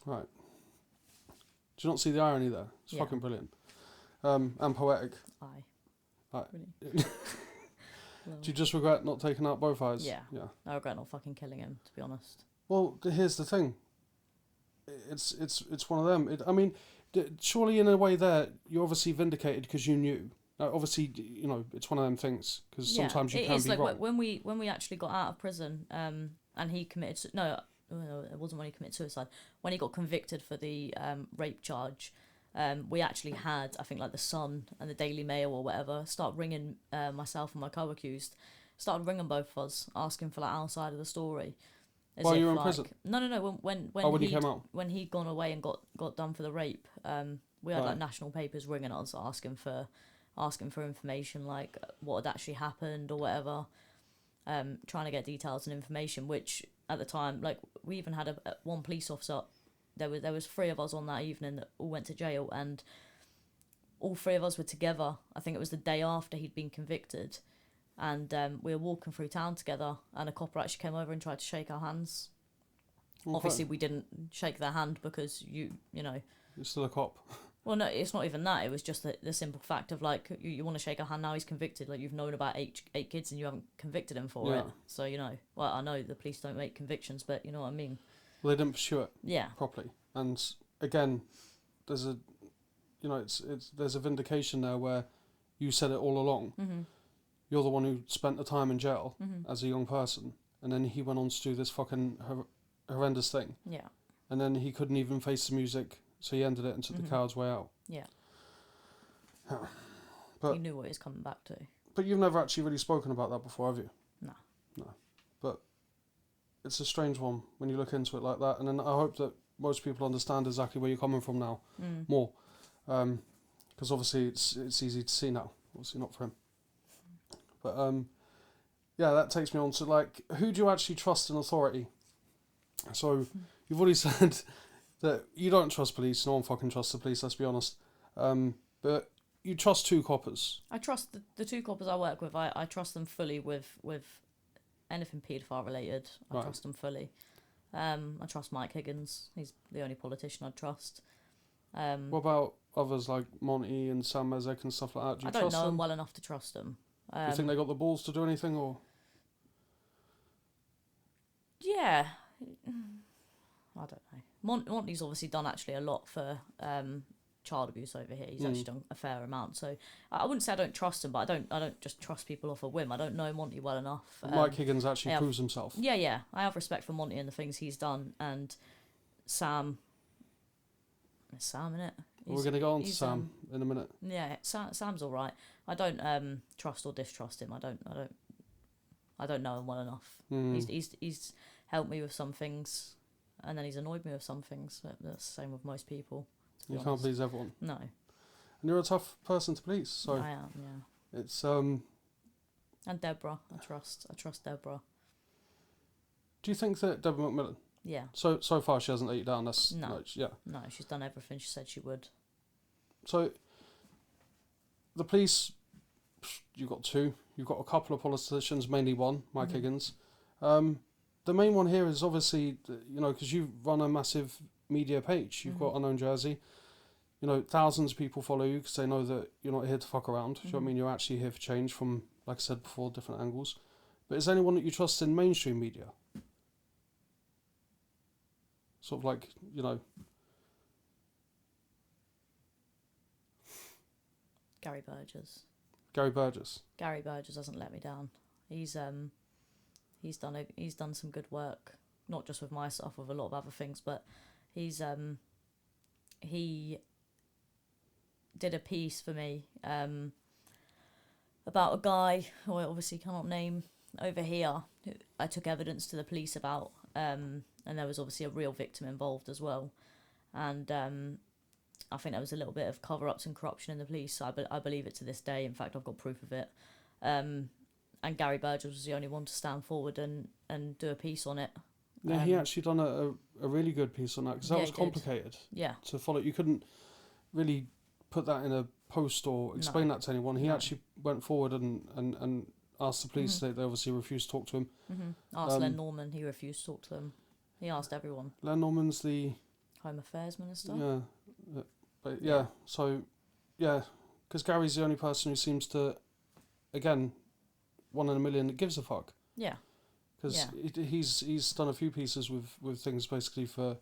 Right. Do you not see the irony there? It's fucking brilliant. And poetic. Aye. Really? Do you just regret not taking out both eyes? Yeah. I regret not fucking killing him, to be honest. Well, here's the thing. It's one of them. I mean, surely in a way there, you're obviously vindicated because you knew. Obviously, it's one of them things because sometimes you can be like wrong. when we actually got out of prison, and and he committed no, it wasn't when he committed suicide. When he got convicted for the rape charge, we actually had, I think, like the Sun and the Daily Mail or whatever start ringing myself and my co-accused, started ringing both of us, asking for like our side of the story. While you were in prison? No. When he came out? When he'd gone away and got done for the rape, we had Right. like national papers ringing us, asking for information, like what had actually happened or whatever, trying to get details and information. Which at the time, like we even had one police officer. There was 3 of us on that evening that all went to jail, and all 3 of us were together. I think it was the day after he'd been convicted. And we were walking through town together, and a copper actually came over and tried to shake our hands. Okay. Obviously, we didn't shake their hand because you know. You're still a cop. Well, no, it's not even that. It was just the simple fact of like you want to shake a hand now. He's convicted. Like you've known about eight kids and you haven't convicted him for it. So you know. Well, I know the police don't make convictions, but you know what I mean. Well, they didn't pursue it. Yeah. Properly, and again, there's a, there's a vindication there where you said it all along. Mm-hmm. You're the one who spent the time in jail as a young person, and then he went on to do this fucking horrendous thing. Yeah. And then he couldn't even face the music, so he ended it and took the coward's way out. Yeah. But he knew what he was coming back to. But you've never actually really spoken about that before, have you? No. No. But it's a strange one when you look into it like that, and then I hope that most people understand exactly where you're coming from now more, because obviously it's easy to see now. Obviously not for him. But yeah, that takes me on to like, who do you actually trust in authority? So you've already said that you don't trust police. No one fucking trusts the police. Let's be honest. But you trust 2 coppers. I trust the 2 coppers I work with. I trust them fully with anything paedophile related. I trust them fully. I trust Mike Higgins. He's the only politician I trust. What about others like Monty and Sam Mezek and stuff like that? I don't know them well enough to trust them. You think they got the balls to do anything, or? Yeah, I don't know. Monty's obviously done actually a lot for child abuse over here. He's actually done a fair amount. So I wouldn't say I don't trust him, but I don't just trust people off a whim. I don't know Monty well enough. Mike Higgins actually proves himself. Yeah. I have respect for Monty and the things he's done, and Sam. It's Sam, innit? We're going to go on to Sam in a minute. Yeah, Sam's all right. I don't trust or distrust him. I don't know him well enough. He's helped me with some things, and then he's annoyed me with some things. But that's the same with most people. You can't please everyone. No. And you're a tough person to please. So I am. Yeah. It's And Deborah, I trust Deborah. Do you think that Deborah McMillan? Yeah. So far she hasn't let you down. That's no. Yeah. No, she's done everything she said she would. So the police, you've got 2. You've got a couple of politicians, mainly one, Mike Higgins. The main one here is obviously, because you run a massive media page. You've got Unknown Jersey. Thousands of people follow you because they know that you're not here to fuck around. Do you know what I mean? You're actually here for change from, like I said before, different angles. But is there anyone that you trust in mainstream media? Sort of like, Gary Burgess. Gary Burgess hasn't let me down. He's done some good work, not just with my stuff, with a lot of other things, but he did a piece for me about a guy who I obviously cannot name over here, who I took evidence to the police about, and there was obviously a real victim involved as well, and I think there was a little bit of cover-ups and corruption in the police. I believe it to this day. In fact, I've got proof of it. And Gary Burgess was the only one to stand forward and do a piece on it. Yeah, he actually done a really good piece on that, because that was complicated to follow. You couldn't really put that in a post or explain that to anyone. He actually went forward and asked the police. They obviously refused to talk to him. Asked Len Norman, he refused to talk to them. He asked everyone. Len Norman's the Home Affairs Minister. Yeah, but because Gary's the only person who seems to, again, 1 in a million that gives a fuck. Yeah. Because he's done a few pieces with things basically for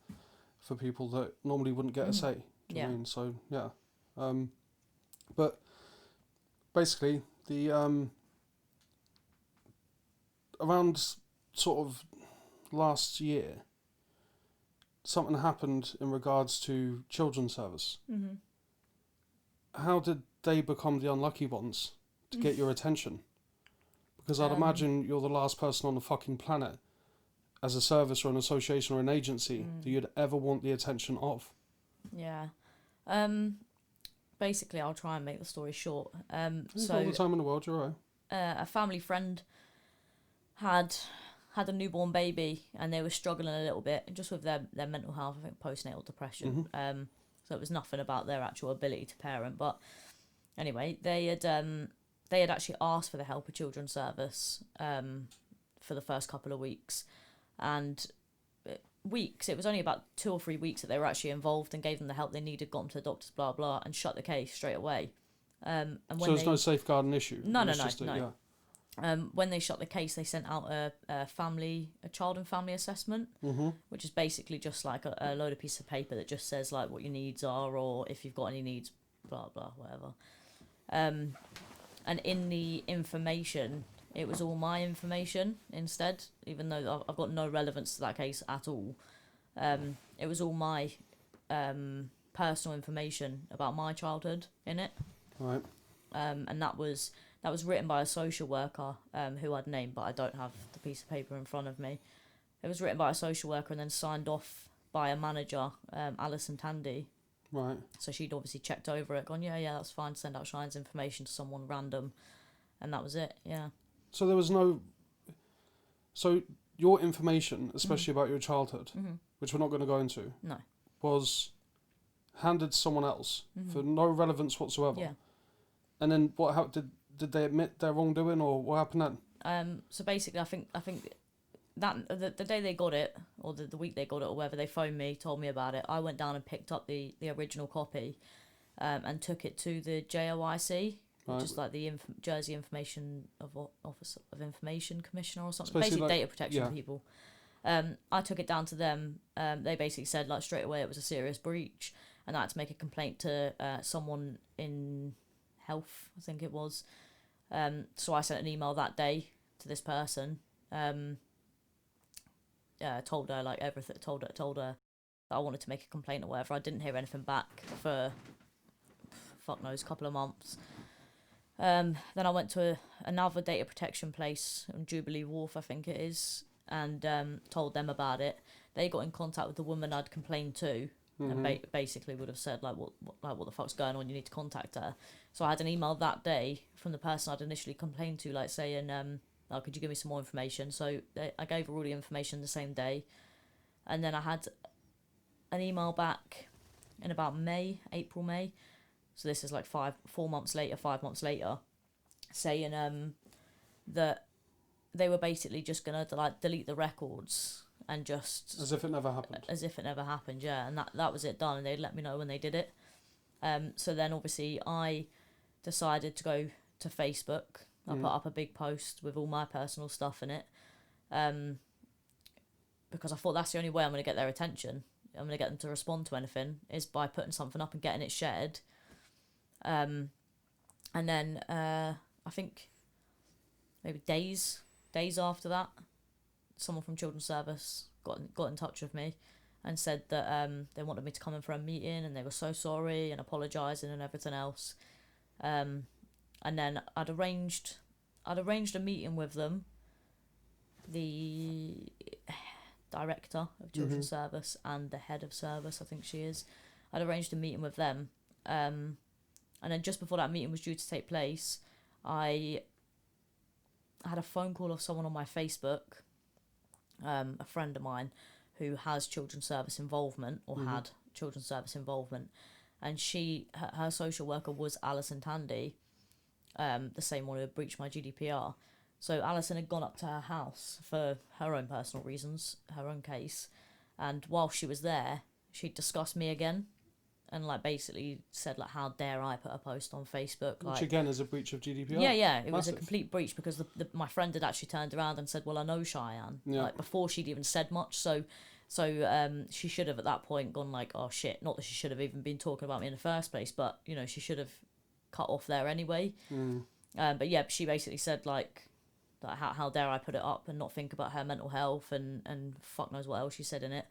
people that normally wouldn't get a say. Do you know what I mean? So yeah, but basically the around sort of, last year, something happened in regards to children's service. Mm-hmm. How did they become the unlucky ones to get your attention? Because I'd imagine you're the last person on the fucking planet as a service or an association or an agency that you'd ever want the attention of. Yeah. Basically, I'll try and make the story short. So all the time in the world, you're right. A family friend had a newborn baby, and they were struggling a little bit just with their mental health. I think postnatal depression. Mm-hmm. So it was nothing about their actual ability to parent. But anyway, they had actually asked for the help of children's service for the first couple of weeks, and it was only about 2 or 3 weeks that they were actually involved and gave them the help they needed, got them to the doctors, blah blah, and shut the case straight away. And when so there's no safeguarding issue. No. Yeah. When they shut the case, they sent out a child and family assessment, which is basically just like a load of pieces of paper that just says like what your needs are, or if you've got any needs, blah blah, whatever. And in the information, it was all my information instead, even though I've got no relevance to that case at all. It was all my personal information about my childhood in it. Right. And that was written by a social worker who I'd named, but I don't have the piece of paper in front of me. It was written by a social worker and then signed off by a manager, Alison Tandy. Right. So she'd obviously checked over it, gone, yeah, that's fine, send out Cheyenne's information to someone random, and that was it, yeah. So there was no... So your information, especially about your childhood, which we're not going to go into, was handed to someone else for no relevance whatsoever. Yeah. And then how did they admit their wrongdoing, or what happened then? So basically, I think that the day they got it, or the week they got it, or whatever, they phoned me, told me about it. I went down and picked up the original copy, and took it to the JOIC, which is like the Jersey Information Office of Information Commissioner or something, basically like, data protection people. I took it down to them. They basically said like straight away it was a serious breach, and I had to make a complaint to someone in health, I think it was. So I sent an email that day to this person. Told her like everything. Told her that I wanted to make a complaint or whatever. I didn't hear anything back for fuck knows, couple of months. Then I went to another data protection place on Jubilee Wharf, I think it is, and told them about it. They got in contact with the woman I'd complained to, and basically would have said like what the fuck's going on, you need to contact her. So I had an email that day from the person I'd initially complained to, like saying could you give me some more information. So I gave her all the information the same day, and then I had an email back in about April May, so this is like 5 months later, saying that they were basically just gonna like delete the records and just as if it never happened. Yeah, and that was it, done, and they'd let me know when they did it. So then obviously I decided to go to Facebook. I put up a big post with all my personal stuff in it, because I thought that's the only way I'm going to get their attention. I'm going to get them to respond to anything is by putting something up and getting it shared. And then I think maybe days after that, someone from Children's Service got in touch with me and said that they wanted me to come in for a meeting, and they were so sorry and apologising and everything else. And then I'd arranged a meeting with them, the director of Children's Service and the head of service, I think she is. I'd arranged a meeting with them, and then just before that meeting was due to take place, I had a phone call of someone on my Facebook, a friend of mine who has children's service involvement, or had children's service involvement, and her social worker was Alison Tandy, the same one who had breached my GDPR. So Alison had gone up to her house for her own personal reasons, her own case, and while she was there, she discussed me again, and like basically said like, how dare I put a post on Facebook, like, which again is a breach of GDPR. Yeah, it was a complete breach, because my friend had actually turned around and said, well, I know Cheyenne, like before she'd even said much, so she should have at that point gone like, oh shit, not that she should have even been talking about me in the first place, but she should have cut off there anyway. But yeah, she basically said like, Like, how dare I put it up and not think about her mental health and fuck knows what else she said in it.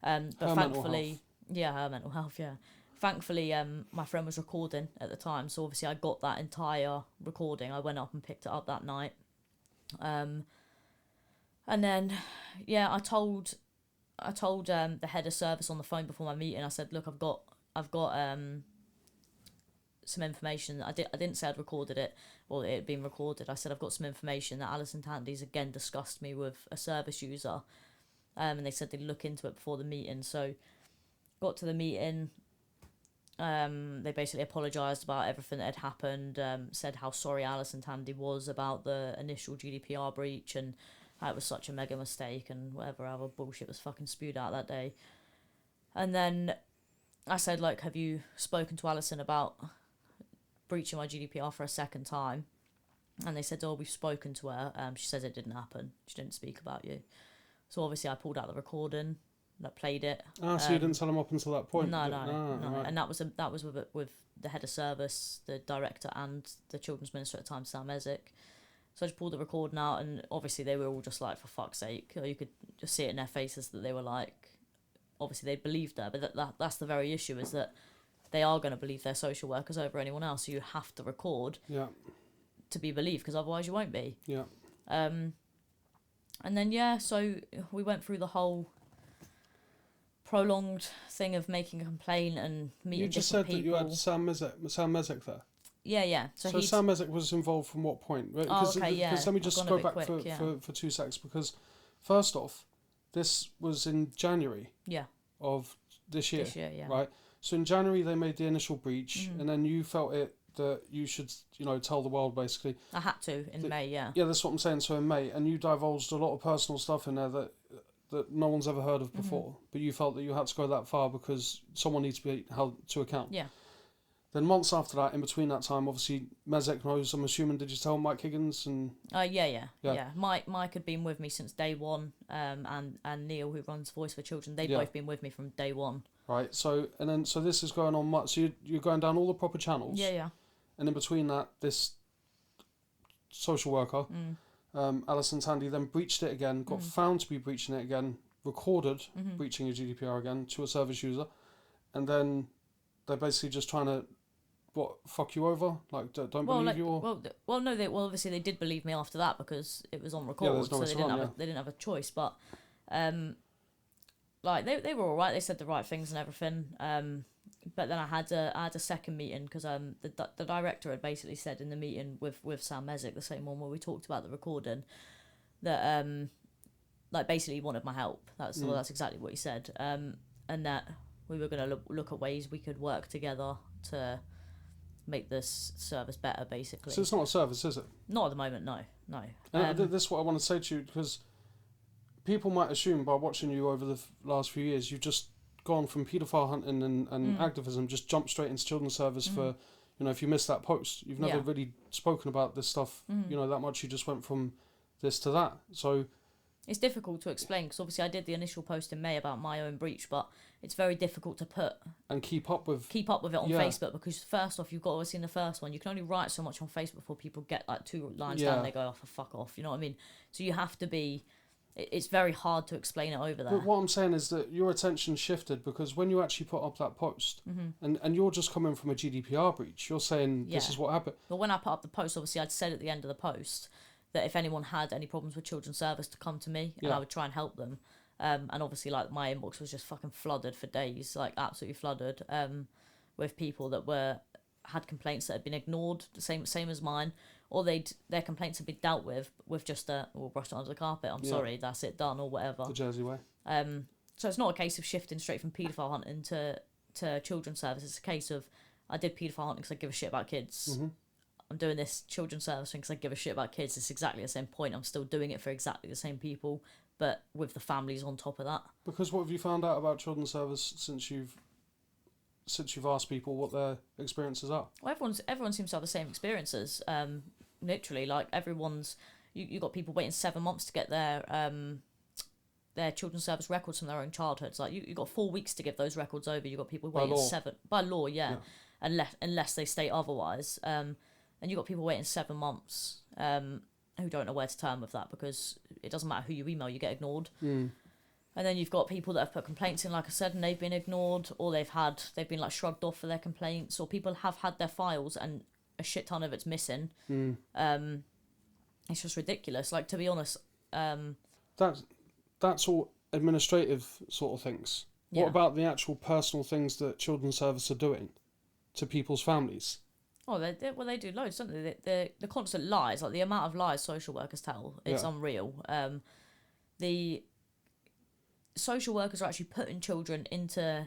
But Her thankfully, her mental health, yeah. Thankfully, my friend was recording at the time, so obviously I got that entire recording. I went up and picked it up that night. And then, I told the head of service on the phone before my meeting. I said, look, I've got some information. I didn't say I'd recorded it, or it had been recorded. I said I've got some information that Alison Tandy's again discussed me with a service user, and they said they'd look into it before the meeting. So got to the meeting. They basically apologised about everything that had happened, said how sorry Alison Tandy was about the initial GDPR breach and how it was such a mega mistake and whatever other bullshit was fucking spewed out that day. And then I said, like, have you spoken to Alison about breaching my GDPR for a second time? And they said, oh, we've spoken to her. She says it didn't happen. She didn't speak about you. So obviously I pulled out the recording, that played it. So you didn't tell them up until that point? No. Right. And that was with the head of service, the director, and the children's minister at the time, Sam Ezek. So I just pulled the recording out, and obviously they were all just like, for fuck's sake. You could just see it in their faces that they were like, obviously they believed her, but that's the very issue, is that they are going to believe their social workers over anyone else. So you have to record to be believed, because otherwise you won't be. Yeah. And then, so we went through the whole prolonged thing of making a complaint and meeting different people. You just said that you had Sam Ezek there. Yeah. So Sam Ezek was involved from what point? Because let me just go back for 2 seconds, because first off, this was in January of this year, right? So in January they made the initial breach, and then you felt that you should, tell the world, basically. I had to in May, Yeah, that's what I'm saying. So in May, and you divulged a lot of personal stuff in there that no one's ever heard of before, but you felt that you had to go that far because someone needs to be held to account. Yeah. Then months after that, in between that time, obviously Mezek knows, I'm assuming, did you tell Mike Higgins? And yeah. Mike had been with me since day one, and Neil, who runs Voice for Children, they'd both been with me from day one. Right, so this is going on, so you're going down all the proper channels. Yeah. And in between that, this social worker, Alison Tandy, then breached it again, got found to be breaching it again, recorded breaching a GDPR again to a service user, and then they're basically just trying to, fuck you over? Like, don't believe you? Or? Obviously they did believe me after that because it was on record, so they didn't have a choice. But, they were all right. They said the right things and everything. But then I had a second meeting because the director had basically said in the meeting with Sam Ezek, the same one where we talked about the recording, that basically he wanted my help. That's exactly what he said. And that we were going to look at ways we could work together to make this service better, basically. So it's not a service, is it? Not at the moment, no. And this is what I want to say to you, because people might assume by watching you over the last few years, you've just gone from paedophile hunting and activism, just jumped straight into children's service for, if you missed that post. You've never really spoken about this stuff, that much. You just went from this to that. So it's difficult to explain, because obviously I did the initial post in May about my own breach, but it's very difficult to put and keep up with it on Facebook, because first off, you've got, obviously in the first one, you can only write so much on Facebook before people get like 2 lines down and they go, oh, for fuck off, you know what I mean? So you have to be, it's very hard to explain it over there. But what I'm saying is that your attention shifted, because when you actually put up that post, and you're just coming from a GDPR breach, you're saying this is what happened. But when I put up the post, obviously I'd said at the end of the post that if anyone had any problems with children's service, to come to me, and I would try and help them. And obviously, like, my inbox was just fucking flooded for days, like absolutely flooded, with people that had complaints that had been ignored, the same as mine, or their complaints had been dealt with just we'll brush it under the carpet. I'm sorry, that's it, done, or whatever. The Jersey way. So it's not a case of shifting straight from paedophile hunting to children's service. It's a case of, I did paedophile hunting because I give a shit about kids. I'm doing this children's service thing because I give a shit about kids. It's exactly the same point. I'm still doing it for exactly the same people, but with the families on top of that. Because what have you found out about children's service since you've asked people what their experiences are? Well, everyone seems to have the same experiences. Literally, like, everyone's, you got people waiting 7 months to get their children's service records from their own childhoods. Like, you got 4 weeks to give those records over. You got people waiting 7 by law, unless they state otherwise. And you got people waiting 7 months. And who don't know where to turn with that, because it doesn't matter who you email, you get ignored. Mm. And then you've got people that have put complaints in, like I said, and they've been ignored, or they've been like shrugged off for their complaints, or people have had their files and a shit ton of it's missing. It's just ridiculous. Like, to be honest, that's all administrative sort of things. What Yeah. about the actual personal things that children's service are doing to people's families? Oh, they do loads, don't they? The constant lies, like the amount of lies social workers tell, it's unreal. The social workers are actually putting children into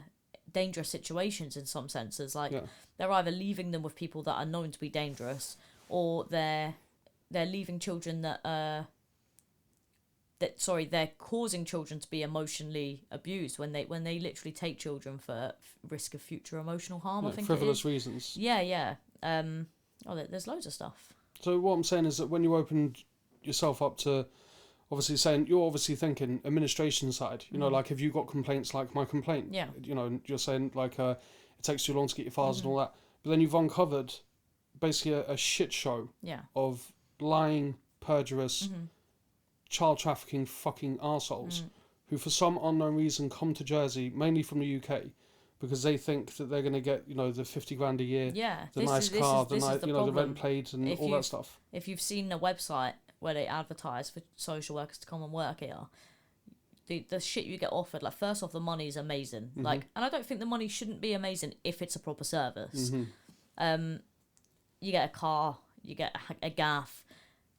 dangerous situations in some senses. Like, they're either leaving them with people that are known to be dangerous, or they're leaving children they're causing children to be emotionally abused when they literally take children for risk of future emotional harm. I think frivolous reasons. Yeah. There's loads of stuff. So what I'm saying is that when you opened yourself up to, obviously saying, you're obviously thinking administration side, you know, like, have you got complaints like my complaint? Yeah. You know, you're saying like it takes too long to get your files and all that. But then you've uncovered basically a shit show of lying, perjurous, child trafficking fucking arseholes who for some unknown reason come to Jersey, mainly from the UK, because they think that they're going to get, you know, the 50 grand a year, the nice car, the rent paid and all that stuff. If you've seen a website where they advertise for social workers to come and work here, the shit you get offered, like, first off, the money is amazing. Like, and I don't think the money shouldn't be amazing if it's a proper service. You get a car, you get a gaff,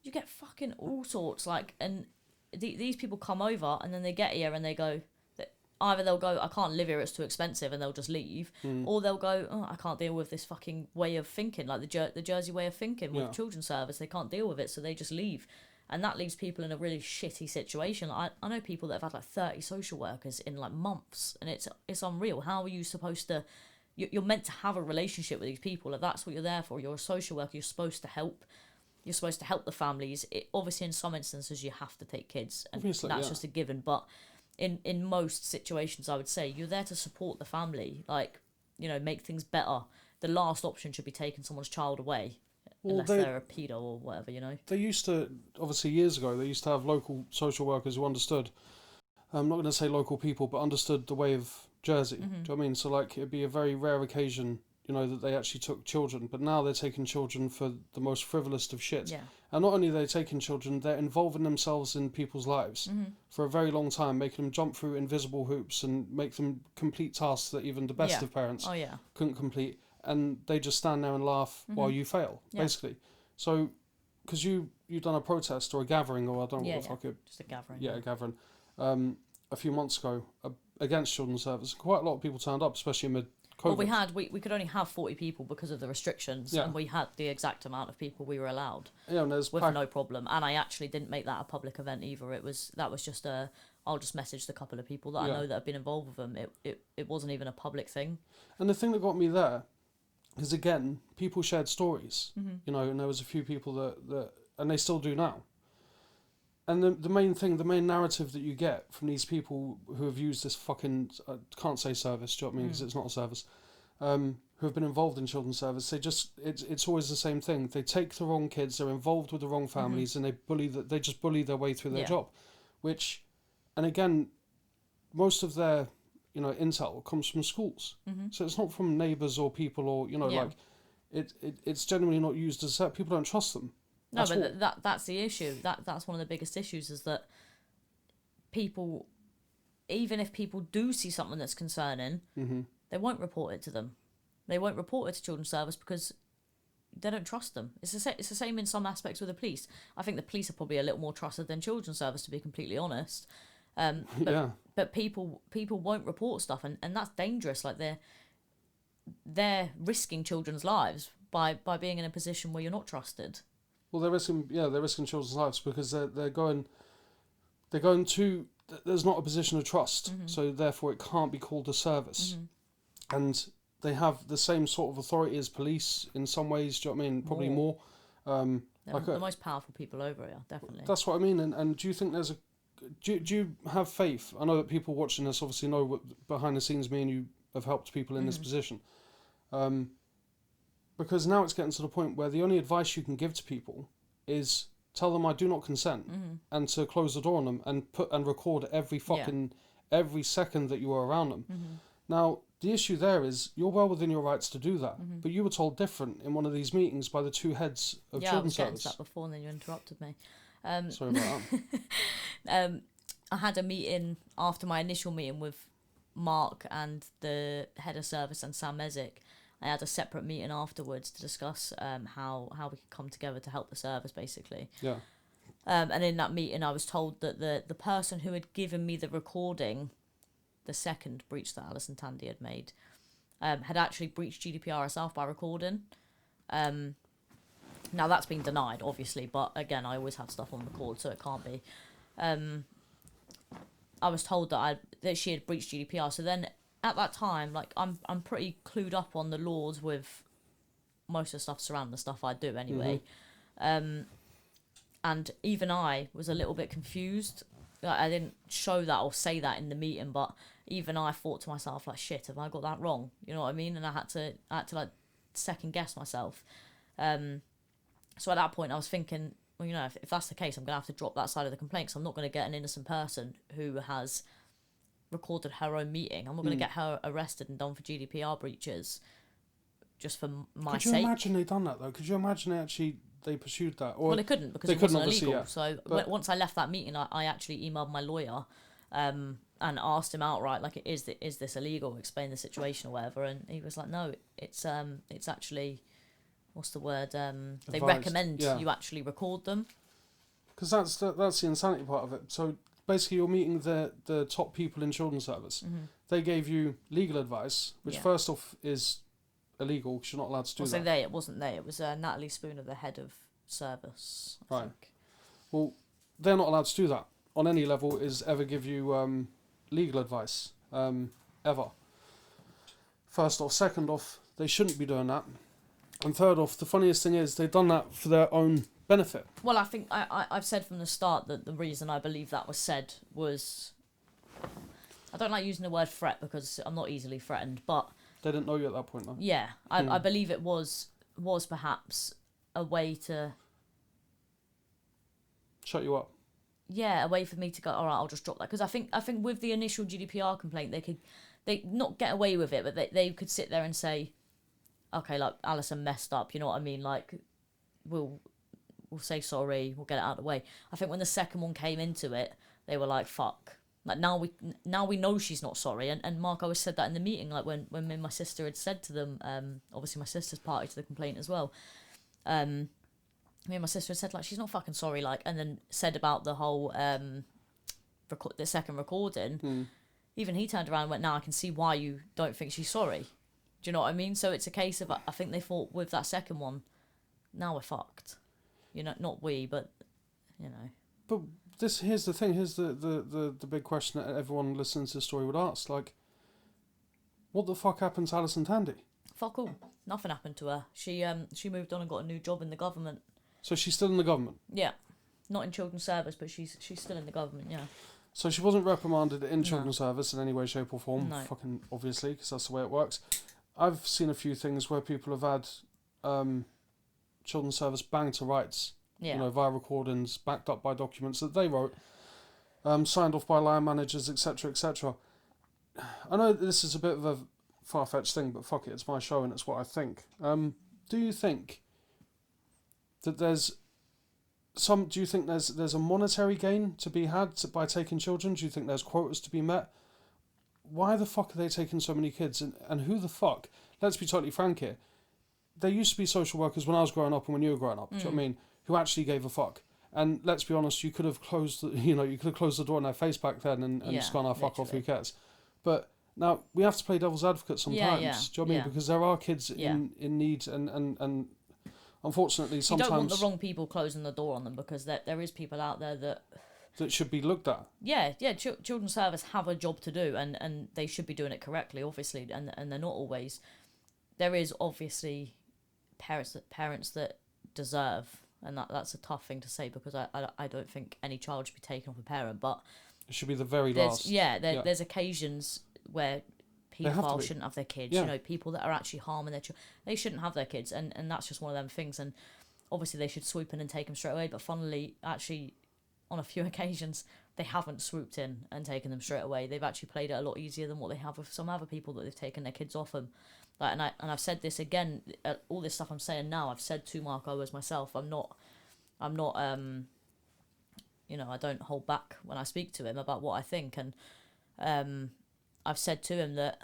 you get fucking all sorts, like, and these people come over and then they get here and they go, either they'll go, I can't live here, it's too expensive, and they'll just leave, or they'll go, oh, I can't deal with this fucking way of thinking, like the Jersey way of thinking with children's service, they can't deal with it, so they just leave. And that leaves people in a really shitty situation. I know people that have had like 30 social workers in like months, and it's unreal. How are you supposed to... You're meant to have a relationship with these people. If that's what you're there for, you're a social worker, you're supposed to help. You're supposed to help the families. Obviously, in some instances, you have to take kids, and that's just a given. But in most situations, I would say, you're there to support the family, like, you know, make things better. The last option should be taking someone's child away. Well, unless they're a pedo or whatever, you know. They used to, obviously years ago, they used to have local social workers who understood, I'm not going to say local people, but understood the way of Jersey. Do you know what I mean? So, like, it'd be a very rare occasion, you know, that they actually took children. But now they're taking children for the most frivolous of shit. Yeah. And not only are they taking children, they're involving themselves in people's lives for a very long time, making them jump through invisible hoops and make them complete tasks that even the best of parents couldn't complete. And they just stand there and laugh while you fail, basically. So, because you've done a protest or a gathering, or I don't know what the fuck it... Just a gathering. Yeah, a gathering. A few months ago, against children's service. Quite a lot of people turned up, especially amid COVID. Well, we could only have 40 people because of the restrictions, and we had the exact amount of people we were allowed. Yeah, and there's... With no problem. And I actually didn't make that a public event either. That was just I'll just message the couple of people that I know that have been involved with them. It wasn't even a public thing. And the thing that got me there is, again, people shared stories, you know, and there was a few people that and they still do now. And the main narrative that you get from these people who have used this fucking, I can't say service, do you know what I mean, because it's not a service, who have been involved in children's service, it's always the same thing. They take the wrong kids, they're involved with the wrong families, and they just bully their way through their job. Which, and again, most of their, you know, intel comes from schools. So it's not from neighbours or people or, you know, like, it's generally not used as that. People don't trust them. No, but that's the issue. That's one of the biggest issues, is that people, even if people do see something that's concerning, they won't report it to them. They won't report it to children's service because they don't trust them. It's the same in some aspects with the police. I think the police are probably a little more trusted than children's service, to be completely honest. But people won't report stuff, and that's dangerous. Like, they're risking children's lives by being in a position where you're not trusted. Well, they're risking children's lives because they're going to, there's not a position of trust, so therefore it can't be called a service. And they have the same sort of authority as police in some ways, do you know what I mean? Probably more. They're the most powerful people over here, definitely. That's what I mean. And do you think there's do you have faith? I know that people watching this obviously know what behind the scenes me and you have helped people in this position. Because now it's getting to the point where the only advice you can give to people is tell them I do not consent, and to close the door on them and record every every second that you were around them. Now, the issue there is you're well within your rights to do that, but you were told different in one of these meetings by the two heads of children's service. I was getting to that before, and then you interrupted me. Sorry about that. I had a meeting after my initial meeting with Mark and the head of service and Sam Mesick. I had a separate meeting afterwards to discuss how we could come together to help the service, basically. Yeah. And in that meeting, I was told that the person who had given me the recording, the second breach that Alison Tandy had made, had actually breached GDPR herself by recording. Now, that's been denied, obviously, but again, I always have stuff on record, so it can't be. I was told that she had breached GDPR, so then at that time, like, I'm pretty clued up on the laws with most of the stuff surrounding the stuff I do anyway. And even I was a little bit confused. Like, I didn't show that or say that in the meeting, but even I thought to myself, like, shit, have I got that wrong? You know what I mean? And I had to like second guess myself. So at that point, I was thinking, well, you know, if that's the case, I'm gonna have to drop that side of the complaint, because I'm not gonna get an innocent person who has recorded her own meeting. I'm not gonna get her arrested and done for GDPR breaches just for my sake. Could you imagine they done that though? Could you imagine they pursued that? Or well, they couldn't, because it wasn't illegal. So once I left that meeting, I actually emailed my lawyer and asked him outright, like, is this illegal? Explain the situation or whatever. And he was like, no, it's actually, what's the word? They recommend you actually record them. Because that's the insanity part of it. So basically, you're meeting the top people in children's service. They gave you legal advice, which first off is illegal, because you're not allowed to do that. It wasn't they. It was Natalie Spooner, the head of service, I think. Well, they're not allowed to do that on any level, is ever give you legal advice, ever. First off. Second off, they shouldn't be doing that. And third off, the funniest thing is they've done that for their own benefit. Well, I think I've said from the start that the reason I believe that was said was... I don't like using the word threat, because I'm not easily threatened, but... They didn't know you at that point, though. Yeah, I believe it was perhaps a way to... Shut you up. Yeah, a way for me to go, all right, I'll just drop that. Because I think with the initial GDPR complaint, they not get away with it, but they could sit there and say, okay, like, Alison messed up, you know what I mean? Like, we'll say sorry, we'll get it out of the way. I think when the second one came into it, they were like, fuck. Like, now we know she's not sorry. And Mark always said that in the meeting, like, when me and my sister had said to them, obviously my sister's party to the complaint as well, me and my sister had said, like, she's not fucking sorry, like, and then said about the whole the second recording. Even he turned around and went, now I can see why you don't think she's sorry. Do you know what I mean? So it's a case of, I think they thought with that second one, now we're fucked. You know, not we, but, you know. But here's the thing, here's the big question that everyone listening to the story would ask, like, what the fuck happened to Alison Tandy? Fuck all. Nothing happened to her. She moved on and got a new job in the government. So she's still in the government? Yeah. Not in children's service, but she's still in the government, yeah. So she wasn't reprimanded in children's service in any way, shape or form, No. fucking obviously, because that's the way it works. I've seen a few things where people have had children's service banged to rights, you know, via recordings, backed up by documents that they wrote, signed off by line managers, etc., etc. I know this is a bit of a far-fetched thing, but fuck it, it's my show and it's what I think. Do you think that there's a monetary gain to be had by taking children? Do you think there's quotas to be met? Why the fuck are they taking so many kids? And who the fuck? Let's be totally frank here. There used to be social workers when I was growing up and when you were growing up, do you know what I mean? Who actually gave a fuck. And let's be honest, you could have closed the door in their face back then and just gone, fuck off, who cares? But now we have to play devil's advocate sometimes. Do you know what I mean? Because there are kids in need and unfortunately sometimes... You don't want the wrong people closing the door on them, because there is people out there that should be looked at. Yeah. Children's service have a job to do, and they should be doing it correctly, obviously, and they're not always. There is obviously parents that deserve, and that's a tough thing to say, because I don't think any child should be taken off a parent, but it should be the very last. There's occasions where paedophile shouldn't have their kids. You know, people that are actually harming their children, they shouldn't have their kids, and that's just one of them things. And obviously they should swoop in and take them straight away. But funnily, actually, on a few occasions, they haven't swooped in and taken them straight away. They've actually played it a lot easier than what they have with some other people that they've taken their kids off them. Like, and I've said this again. All this stuff I'm saying now, I've said to Marco as myself. I'm not. You know, I don't hold back when I speak to him about what I think, and I've said to him that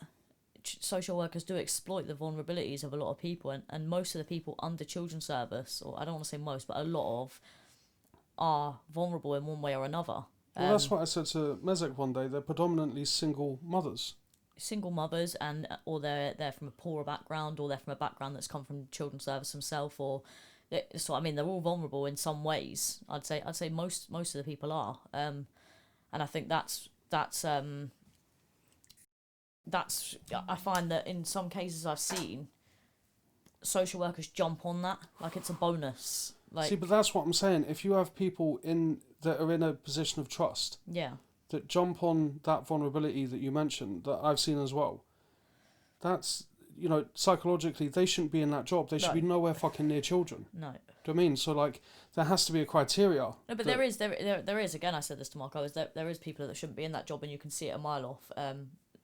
social workers do exploit the vulnerabilities of a lot of people, and most of the people under children's service, or I don't want to say most, but a lot of, are vulnerable in one way or another. Well, that's what I said to Mezek one day. They're predominantly single mothers. Single mothers, and or they're from a poorer background, or they're from a background that's come from children's service themselves, or so I mean they're all vulnerable in some ways. I'd say most of the people are, and I think that's I find that in some cases I've seen social workers jump on that like it's a bonus. Like, see, but that's what I'm saying. If you have people that are in a position of trust, yeah, that jump on that vulnerability that you mentioned, that I've seen as well, that's, you know, psychologically they shouldn't be in that job. They should be nowhere fucking near children. No. Do you know what I mean? So like there has to be a criteria. No, but there is again. I said this to Marco. There is people that shouldn't be in that job, and you can see it a mile off.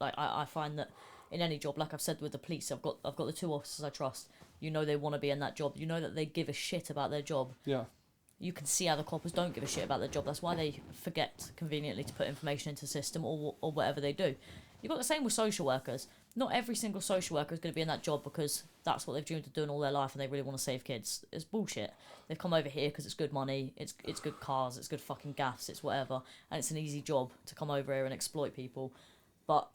Like I find that in any job, like I've said with the police, I've got the two officers I trust. You know they want to be in that job. You know that they give a shit about their job. Yeah. You can see how the coppers don't give a shit about their job. That's why they forget conveniently to put information into the system or whatever they do. You've got the same with social workers. Not every single social worker is going to be in that job because that's what they've dreamed of doing all their life and they really want to save kids. It's bullshit. They've come over here because it's good money, it's good cars, it's good fucking gas, it's whatever, and it's an easy job to come over here and exploit people. But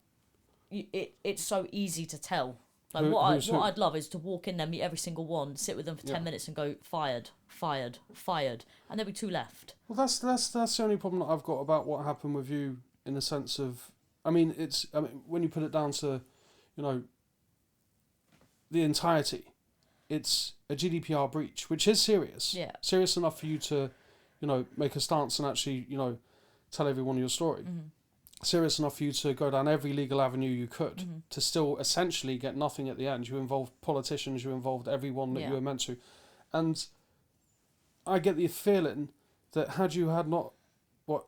it's so easy to tell. Like what I'd love is to walk in there, meet every single one, sit with them for 10 minutes and go fired, fired, fired, and there'll be two left. Well, that's the only problem that I've got about what happened with you, in the sense of, I mean, when you put it down to, you know, the entirety, it's a GDPR breach, which is serious. Yeah. Serious enough for you to, you know, make a stance and actually, you know, tell everyone your story. Mm-hmm. Serious enough for you to go down every legal avenue you could to still essentially get nothing at the end. You involved politicians, you involved everyone that you were meant to. And I get the feeling that had you had not,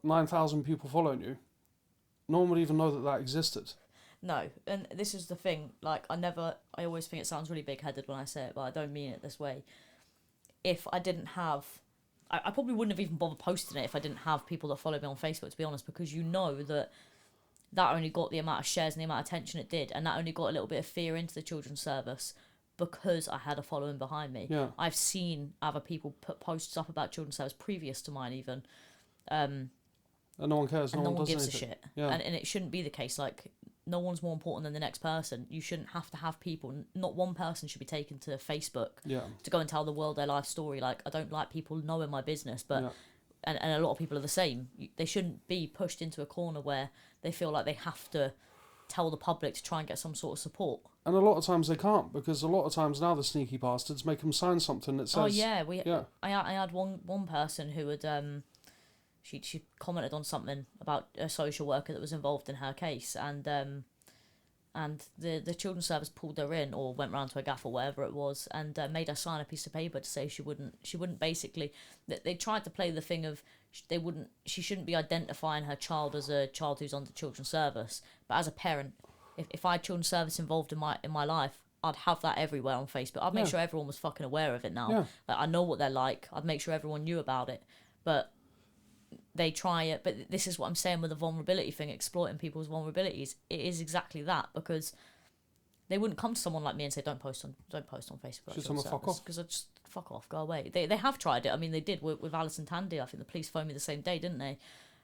9,000 people following you, no one would even know that existed. No, and this is the thing, like, I always think it sounds really big-headed when I say it, but I don't mean it this way. If I didn't have, I probably wouldn't have even bothered posting it if I didn't have people that follow me on Facebook, to be honest, because you know that only got the amount of shares and the amount of attention it did, and that only got a little bit of fear into the children's service because I had a following behind me. Yeah. I've seen other people put posts up about children's service previous to mine even, and no one cares, and no one does gives anything. a shit. Yeah. And it shouldn't be the case. Like, no one's more important than the next person. You shouldn't have to have people. Not one person should be taken to Facebook to go and tell the world their life story. Like, I don't like people knowing my business, but and a lot of people are the same. They shouldn't be pushed into a corner where they feel like they have to tell the public to try and get some sort of support. And a lot of times they can't, because a lot of times now the sneaky bastards make them sign something that says... Oh yeah, I had one person who had she commented on something about a social worker that was involved in her case, and the children's service pulled her in, or went round to a gaff or whatever it was, and made her sign a piece of paper to say she wouldn't basically, they tried to play the thing of she shouldn't be identifying her child as a child who's under children's service, but as a parent, if I had children's service involved in my life, I'd have that everywhere on Facebook. I'd make sure everyone was fucking aware of it now. Yeah. Like, I know what they're like. I'd make sure everyone knew about it, but they try it. But this is what I'm saying with the vulnerability thing, exploiting people's vulnerabilities. It is exactly that, because they wouldn't come to someone like me and say, don't post on Facebook. Just fuck off. Because I just fuck off, go away. They have tried it. I mean, they did with Alison Tandy. I think the police phoned me the same day, didn't they?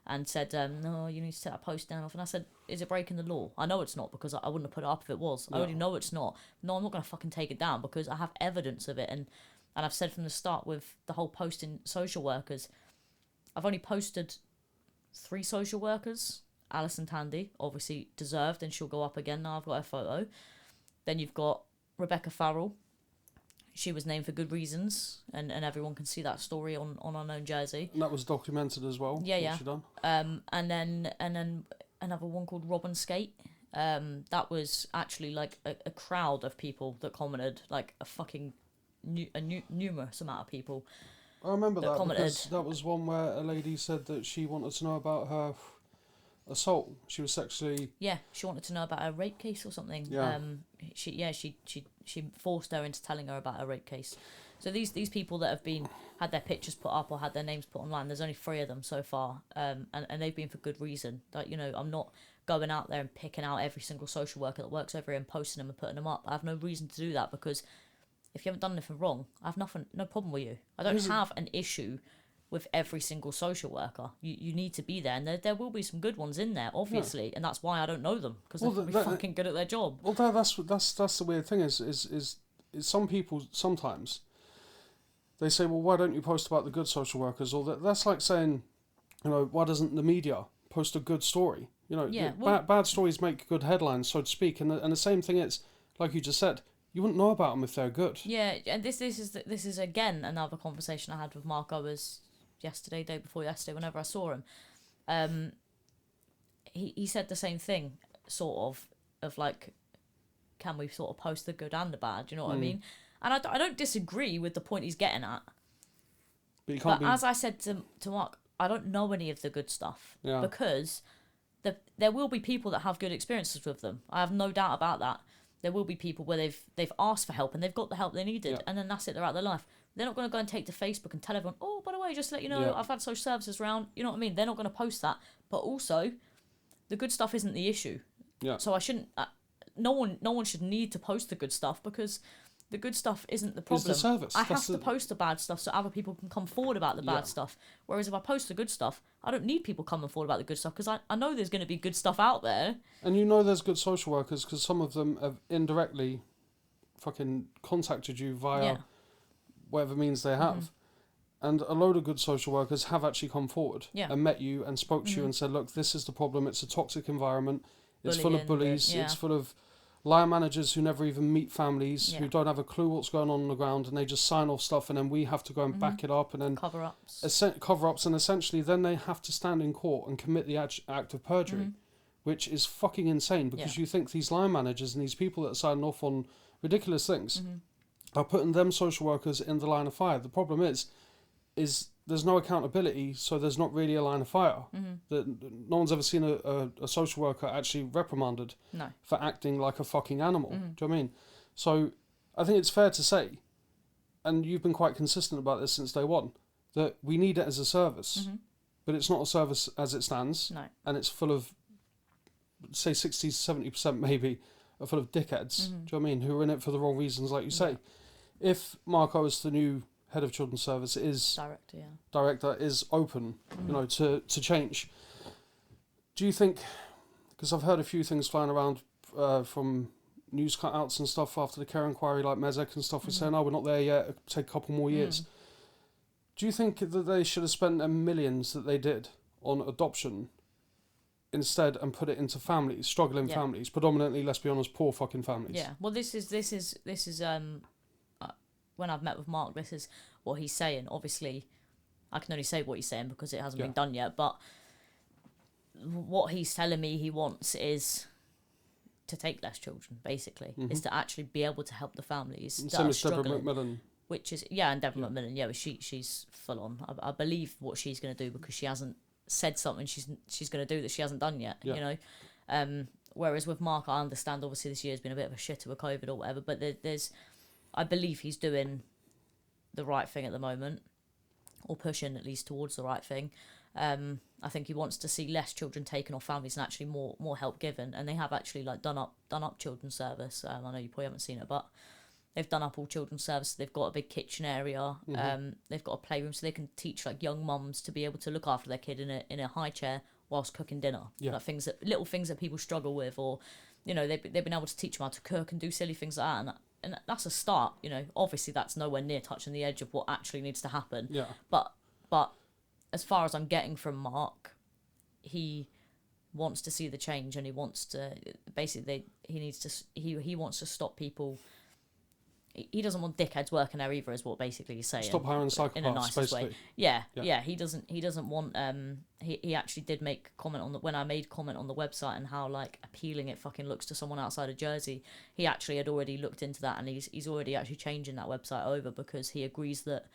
And said, no, you need to take that post down off. And I said, is it breaking the law? I know it's not, because I wouldn't have put it up if it was. I already know it's not. No, I'm not going to fucking take it down, because I have evidence of it. And I've said from the start with the whole posting social workers, I've only posted 3 social workers. Alison Tandy, obviously deserved, and she'll go up again now I've got her photo. Then you've got Rebecca Farrell. She was named for good reasons, and everyone can see that story on Unknown Jersey. And that was documented as well. Yeah. She done. And then another one called Robin Skate. That was actually like a crowd of people that commented, like a fucking numerous amount of people. I remember that commented. because that was one where a lady said that she wanted to know about her assault. She was sexually... Yeah, she wanted to know about a rape case or something. Yeah. She forced her into telling her about a rape case. So these people that have had their pictures put up or had their names put online, there's only 3 of them so far, and they've been for good reason. Like, you know, I'm not going out there and picking out every single social worker that works over here and posting them and putting them up. I have no reason to do that, because if you haven't done anything wrong, I have no problem with you. I don't have an issue with every single social worker. You need to be there, and there will be some good ones in there, obviously, and that's why I don't know them, because they're fucking good at their job. Well, that's the weird thing is some people sometimes they say, well, why don't you post about the good social workers? Or that's like saying, you know, why doesn't the media post a good story? You know, bad stories make good headlines, so to speak, and the same thing is, like you just said, you wouldn't know about them if they're good. Yeah, and this is again another conversation I had with Mark Owers yesterday, day before yesterday, whenever I saw him. He said the same thing, sort of like, can we sort of post the good and the bad? You know what I mean? And I don't disagree with the point he's getting at. But as I said to Mark, I don't know any of the good stuff, because there will be people that have good experiences with them. I have no doubt about that. There will be people where they've asked for help and they've got the help they needed, and then that's it, they're out of their life. They're not going to go and take to Facebook and tell everyone, oh, by the way, just to let you know, I've had social services around. You know what I mean? They're not going to post that. But also, the good stuff isn't the issue. Yeah. So I shouldn't. No one should need to post the good stuff, because the good stuff isn't the problem. It's the service. I have to post the bad stuff so other people can come forward about the bad stuff. Whereas if I post the good stuff, I don't need people coming forward about the good stuff, because I know there's going to be good stuff out there. And you know there's good social workers because some of them have indirectly fucking contacted you via whatever means they have. And a load of good social workers have actually come forward and met you and spoke to you and said, look, this is the problem. It's a toxic environment. It's full of bullies. It's full of line managers who never even meet families, who don't have a clue what's going on the ground, and they just sign off stuff, and then we have to go and back it up, and then cover-ups, and essentially then they have to stand in court and commit the act of perjury, which is fucking insane, because you think these line managers and these people that are signing off on ridiculous things are putting them social workers in the line of fire. The problem is there's no accountability, so there's not really a line of fire. No one's ever seen a social worker actually reprimanded for acting like a fucking animal. Do you know what I mean? So I think it's fair to say, and you've been quite consistent about this since day one, that we need it as a service, but it's not a service as it stands, and it's full of, say, 60 to 70% maybe, are full of dickheads, do you know what I mean, who are in it for the wrong reasons, like you say. If Marco is the new head of children's service director is open, you know, to change. Do you think, because I've heard a few things flying around from news cutouts and stuff after the care inquiry, like Mezek and stuff, was saying, oh, we're not there yet, it'll take a couple more years. Do you think that they should have spent the millions that they did on adoption instead and put it into families, struggling families, predominantly, let's be honest, poor fucking families? Yeah, well, this is when I've met with Mark, this is what he's saying. Obviously, I can only say what he's saying because it hasn't been done yet, but what he's telling me he wants is to take less children, basically, is to actually be able to help the families that are struggling. McMillan. Which is, and Deborah McMillan, she's full on. I believe what she's going to do, because she hasn't said something she's going to do that she hasn't done yet, you know. Whereas with Mark, I understand, obviously, this year's been a bit of a shitter with COVID or whatever, but there's I believe he's doing the right thing at the moment, or pushing at least towards the right thing. I think he wants to see less children taken off families and actually more help given. And they have actually done up children's service. I know you probably haven't seen it, but they've done up all children's service. They've got a big kitchen area. They've got a playroom, so they can teach young mums to be able to look after their kid in a high chair whilst cooking dinner. Little things that people struggle with, or you know, they've been able to teach them how to cook and do silly things like that. And that's a start, you know. Obviously, that's nowhere near touching the edge of what actually needs to happen. Yeah. But as far as I'm getting from Mark, he wants to see the change, and he wants to basically he wants to stop people. he doesn't want dickheads working there either, is what basically he's saying. Stop hiring psychopaths, in a nicest basically. way. Yeah. He doesn't want. He actually did make comment on when I made comment on the website and how like appealing it fucking looks to someone outside of Jersey. He actually had already looked into that, and he's already actually changing that website over because he agrees that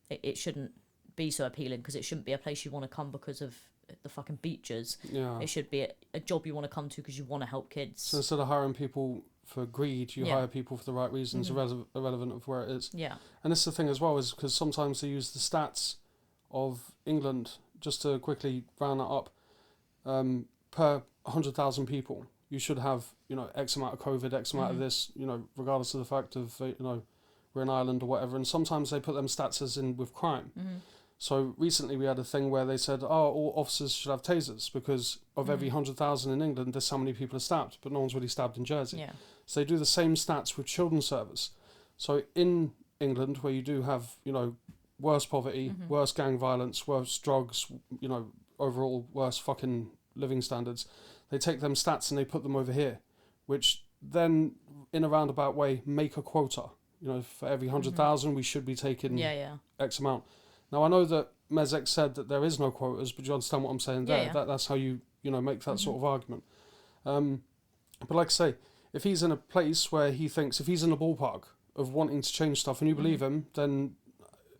it shouldn't be so appealing, because it shouldn't be a place you want to come because of the fucking beaches. Yeah. It should be a job you want to come to because you want to help kids. So instead of hiring people for greed, you hire people for the right reasons, irrelevant of where it is. Yeah. And this is the thing as well, is because sometimes they use the stats of England, just to quickly round that up, per 100,000 people, you should have, X amount of COVID, X amount of this, regardless of the fact of, we're in Ireland or whatever. And sometimes they put them stats as in with crime. So recently we had a thing where they said, all officers should have tasers because of every 100,000 in England, this how many people are stabbed, but no one's really stabbed in Jersey. Yeah. So they do the same stats with children's service. So in England, where you do have, worse poverty, worse gang violence, worse drugs, overall worse fucking living standards, they take them stats and they put them over here, which then, in a roundabout way, make a quota. For every 100,000, we should be taking X amount. Now, I know that Mezek said that there is no quotas, but you understand what I'm saying there? Yeah. That's how you make that sort of argument. But like I say, if he's in a place where he thinks, if he's in the ballpark of wanting to change stuff and you believe him, then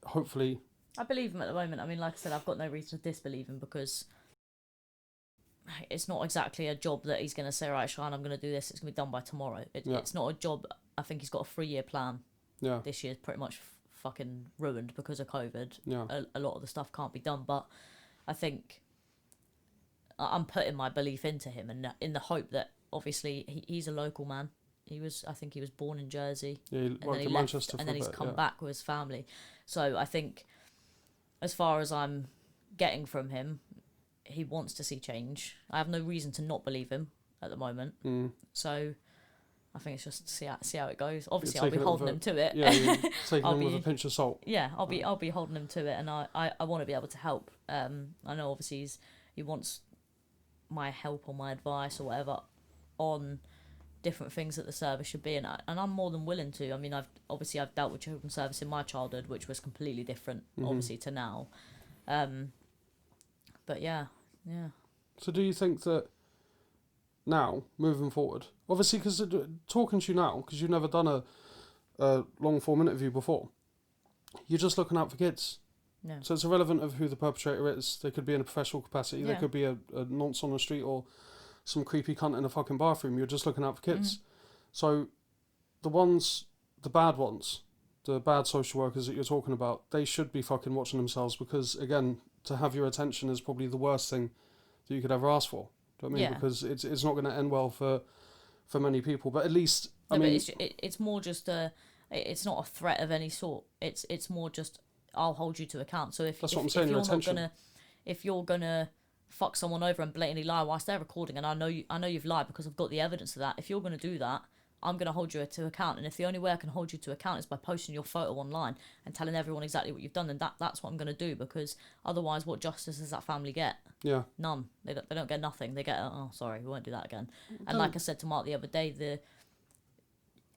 hopefully... I believe him at the moment. I mean, like I said, I've got no reason to disbelieve him because it's not exactly a job that he's going to say, right, Cheyenne, I'm going to do this, it's going to be done by tomorrow. It's not a job. I think he's got a 3-year plan. Yeah. This year's pretty much fucking ruined because of COVID. Yeah. A lot of the stuff can't be done, but I think I'm putting my belief into him, and in the hope that obviously he's a local man. I think he was born in Jersey. Yeah, he worked in Manchester for a bit, he's come back with his family. So I think, as far as I'm getting from him, he wants to see change. I have no reason to not believe him at the moment. So I think it's just see how it goes. Obviously, I'll be holding him to it. Yeah, you're taking him with a pinch of salt. Yeah, I'll be holding him to it, and I want to be able to help. I know obviously he wants my help or my advice or whatever on different things that the service should be, and I'm more than willing to. I mean, I've dealt with children's service in my childhood, which was completely different, obviously, to now. But yeah. So do you think that now, moving forward, obviously, because talking to you now, because you've never done a long form interview before, you're just looking out for kids. Yeah. So it's irrelevant of who the perpetrator is. They could be in a professional capacity. They could be a nonce on the street or some creepy cunt in a fucking bathroom. You're just looking out for kids. So the bad ones, the bad social workers that you're talking about, they should be fucking watching themselves, because, again, to have your attention is probably the worst thing that you could ever ask for. Do you know what I mean? Because it's not going to end well for many people. But at least, but it's more just it's not a threat of any sort. It's more just, I'll hold you to account. So if you're gonna fuck someone over and blatantly lie whilst they're recording, and I know you've lied because I've got the evidence of that. If you're gonna do that, I'm gonna hold you to account. And if the only way I can hold you to account is by posting your photo online and telling everyone exactly what you've done, then that's what I'm gonna do. Because otherwise, what justice does that family get? Yeah, none. They don't get nothing. They get, oh, sorry, we won't do that again. And like I said to Mark the other day,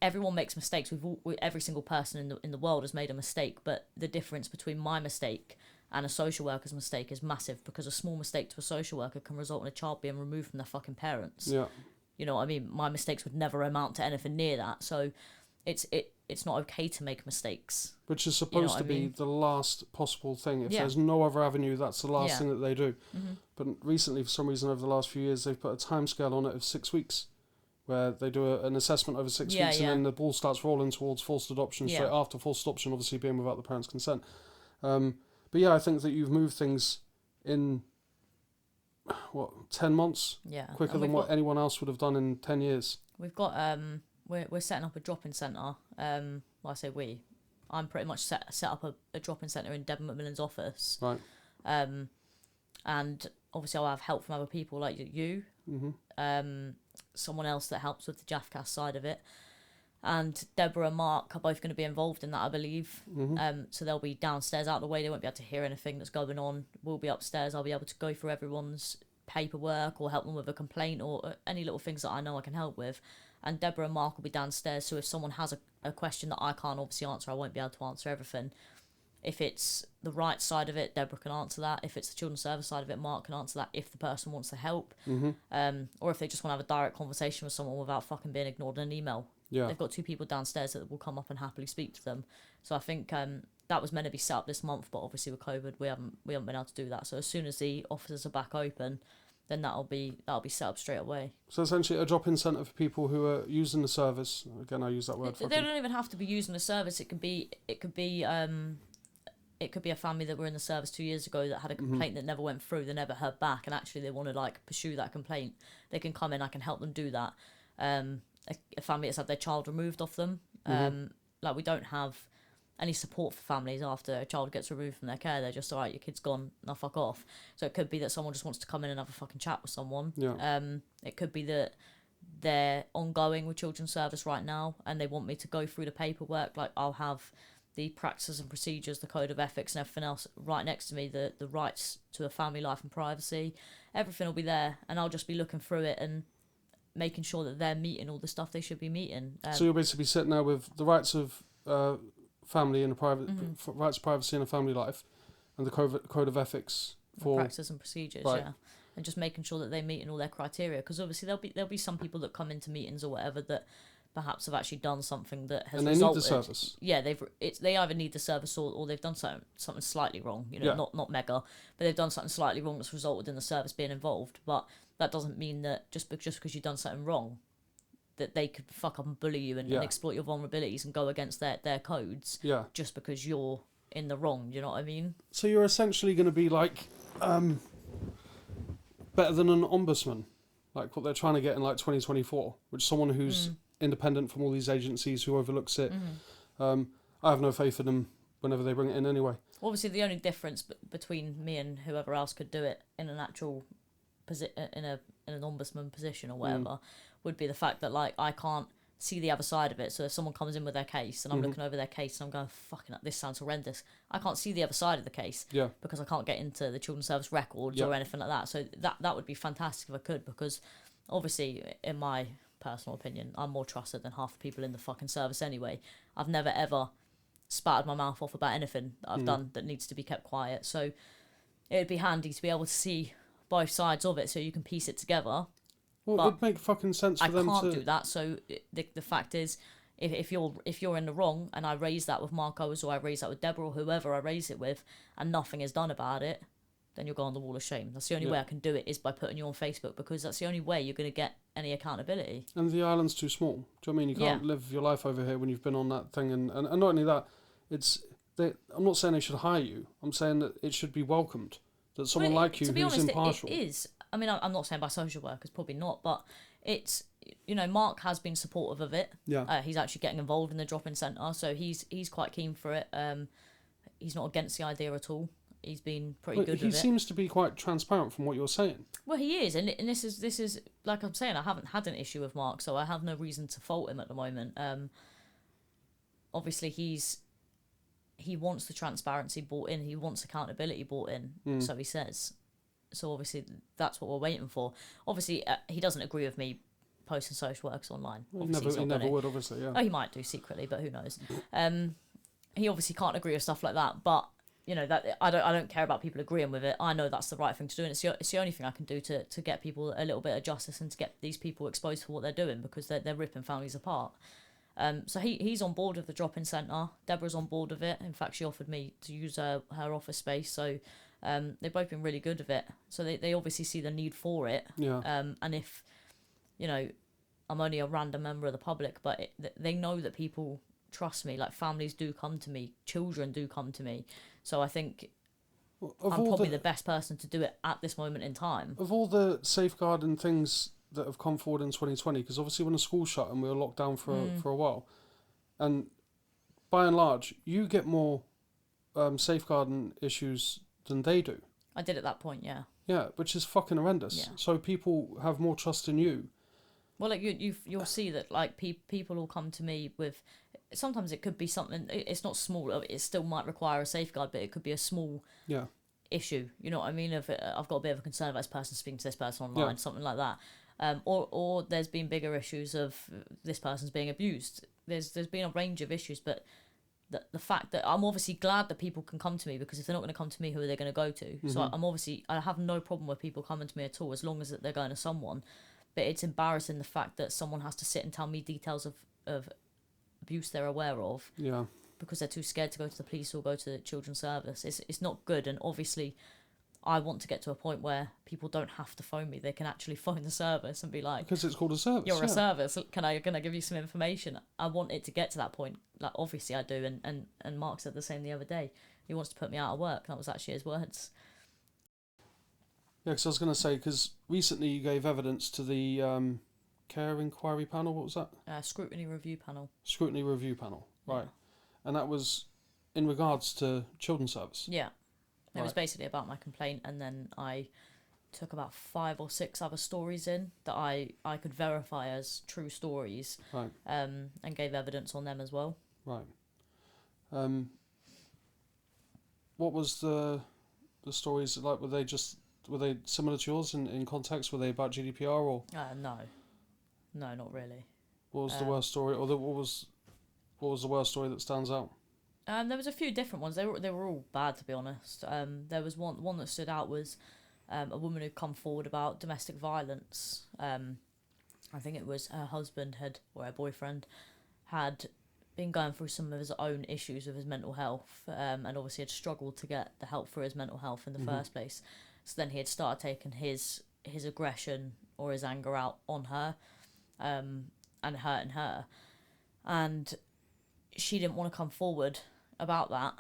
everyone makes mistakes. Every single person in the world has made a mistake, but the difference between my mistake and a social worker's mistake is massive, because a small mistake to a social worker can result in a child being removed from their fucking parents. Yeah. You know what I mean? My mistakes would never amount to anything near that. So it's not okay to make mistakes. Which is supposed to be the last possible thing. If there's no other avenue, that's the last thing that they do. But recently, for some reason, over the last few years, they've put a timescale on it of 6 weeks, where they do an assessment over 6 weeks, and then the ball starts rolling towards forced adoption straight after. Forced adoption, obviously, being without the parents' consent. But yeah, I think that you've moved things in 10 months quicker than what anyone else would have done in 10 years. We've got we're setting up a drop-in centre. Well, I say I'm pretty much set up a drop-in centre in Devon McMillan's office. Right. And obviously I'll have help from other people like you. Someone else that helps with the Jaffcast side of it. And Deborah and Mark are both going to be involved in that, I believe. So they'll be downstairs out of the way. They won't be able to hear anything that's going on. We'll be upstairs. I'll be able to go through everyone's paperwork or help them with a complaint or any little things that I know I can help with. and Deborah and Mark will be downstairs. So if someone has a question that I can't obviously answer, I won't be able to answer everything. If it's the right side of it, Deborah can answer that. If it's the children's service side of it, Mark can answer that if the person wants to help. Or if they just want to have a direct conversation with someone without fucking being ignored in an email. Yeah. They've got 2 people downstairs that will come up and happily speak to them. So I think that was meant to be set up this month, but obviously with COVID, we haven't been able to do that. So as soon as the offices are back open, then that'll be set up straight away. So essentially a drop-in centre for people who are using the service. Again, I use that word. They don't even have to be using the service. It could be a family that were in the service 2 years ago that had a complaint that never went through. They never heard back, and actually they want to like pursue that complaint. They can come in. I can help them do that. A family that's had their child removed off them. Like we don't have any support for families after a child gets removed from their care. They're just, all right, your kid's gone, now fuck off. So it could be that someone just wants to come in and have a fucking chat with someone. Yeah. It could be that they're ongoing with children's service right now and they want me to go through the paperwork. Like I'll have the practices and procedures, the code of ethics and everything else right next to me, the rights to a family life and privacy. Everything will be there, and I'll just be looking through it and making sure that they're meeting all the stuff they should be meeting. So you'll basically be sitting there with the rights of family and a private rights of privacy and a family life, and the code of ethics for practices and procedures, right. yeah, and just making sure that they're meeting all their criteria. Because obviously there'll be some people that come into meetings or whatever that perhaps have actually done something that has and they resulted. need the service. Yeah, they either need the service or they've done something slightly wrong. You know, Yeah. not mega, but they've done something slightly wrong that's resulted in the service being involved. But that doesn't mean that just because you've done something wrong, that they could fuck up and bully you and exploit your vulnerabilities and go against their codes. Yeah. Just because you're in the wrong. You know what I mean? So you're essentially going to be like better than an ombudsman, like what they're trying to get in like 2024, which is someone who's independent from all these agencies who overlooks it. I have no faith in them whenever they bring it in anyway. Obviously, the only difference between me and whoever else could do it in an actual in an ombudsman position or whatever would be the fact that like I can't see the other side of it. So if someone comes in with their case and I'm looking over their case and I'm going, fucking, this sounds horrendous, I can't see the other side of the case because I can't get into the children's service records or anything like that. So that would be fantastic if I could, because obviously, in my personal opinion, I'm more trusted than half the people in the fucking service anyway. I've never ever spattered my mouth off about anything that I've done that needs to be kept quiet. So it would be handy to be able to see both sides of it so you can piece it together. Well, it would make fucking sense for them to... I can't do that, so the fact is, if you're in the wrong and I raise that with Marcos or I raise that with Deborah or whoever I raise it with and nothing is done about it, then you'll go on the wall of shame. That's the only way I can do it, is by putting you on Facebook, because that's the only way you're going to get any accountability. And the island's too small. Do you know what I mean? You can't live your life over here when you've been on that thing. And not only that, I'm not saying they should hire you. I'm saying that it should be welcomed. That someone like you who's impartial. It is. I mean, I'm not saying by social workers, probably not, but it's, you know, Mark has been supportive of it. Yeah. He's actually getting involved in the drop-in centre, so he's quite keen for it. He's not against the idea at all. He's been pretty good with it. He seems to be quite transparent from what you're saying. Well, he is, and this is like I'm saying, I haven't had an issue with Mark, so I have no reason to fault him at the moment. Obviously, he wants the transparency brought in. He wants accountability brought in. So he says. So obviously, that's what we're waiting for. Obviously, he doesn't agree with me posting social workers online. He never would, obviously. Yeah. Oh, he might do secretly, but who knows? He obviously can't agree with stuff like that, but. You know, that I don't care about people agreeing with it. I know that's the right thing to do, and it's the only thing I can do to get people a little bit of justice and to get these people exposed for what they're doing, because they're ripping families apart. So he's on board with the drop-in centre. Deborah's on board with it. In fact, she offered me to use her office space. So they've both been really good with it. So they obviously see the need for it. Yeah. And if, you know, I'm only a random member of the public, but they know that people trust me. Like, families do come to me, children do come to me. So I think I'm probably the best person to do it at this moment in time. Of all the safeguarding things that have come forward in 2020, because obviously when the school shut and we were locked down for a while, and by and large, you get more safeguarding issues than they do. I did at that point, yeah. Yeah, which is fucking horrendous. Yeah. So people have more trust in you. Well, like you'll see that like people will come to me with. Sometimes it could be something. It's not small. It still might require a safeguard, but it could be a small issue. You know what I mean? If I've got a bit of a concern about this person speaking to this person online, something like that. Or there's been bigger issues of this person's being abused. There's been a range of issues, but the fact that I'm obviously glad that people can come to me, because if they're not going to come to me, who are they going to go to? Mm-hmm. So I have no problem with people coming to me at all, as long as that they're going to someone. But it's embarrassing the fact that someone has to sit and tell me details of abuse they're aware of. Yeah. Because they're too scared to go to the police or go to the children's service. It's not good, and obviously I want to get to a point where people don't have to phone me. They can actually phone the service and be like, because it's called a service. You're a service. Can I give you some information? I want it to get to that point. Like, obviously I do, and Mark said the same the other day. He wants to put me out of work. That was actually his words. Yeah, because I was going to say, because recently you gave evidence to the care inquiry panel. What was that? Scrutiny review panel. Scrutiny review panel, right. Yeah. And that was in regards to children's service. Yeah. It was basically about my complaint, and then I took about 5 or 6 other stories in that I could verify as true stories, right. And gave evidence on them as well. Right. What was the stories like? Were they similar to yours in context? Were they about GDPR or? No, not really. What was the worst story, or what was the worst story that stands out? There was a few different ones. They were all bad, to be honest. There was one that stood out was a woman who'd come forward about domestic violence. I think it was her husband or her boyfriend had been going through some of his own issues with his mental health, and obviously had struggled to get the help for his mental health in the first place. So then he had started taking his aggression or his anger out on her, and hurting her, and she didn't want to come forward about that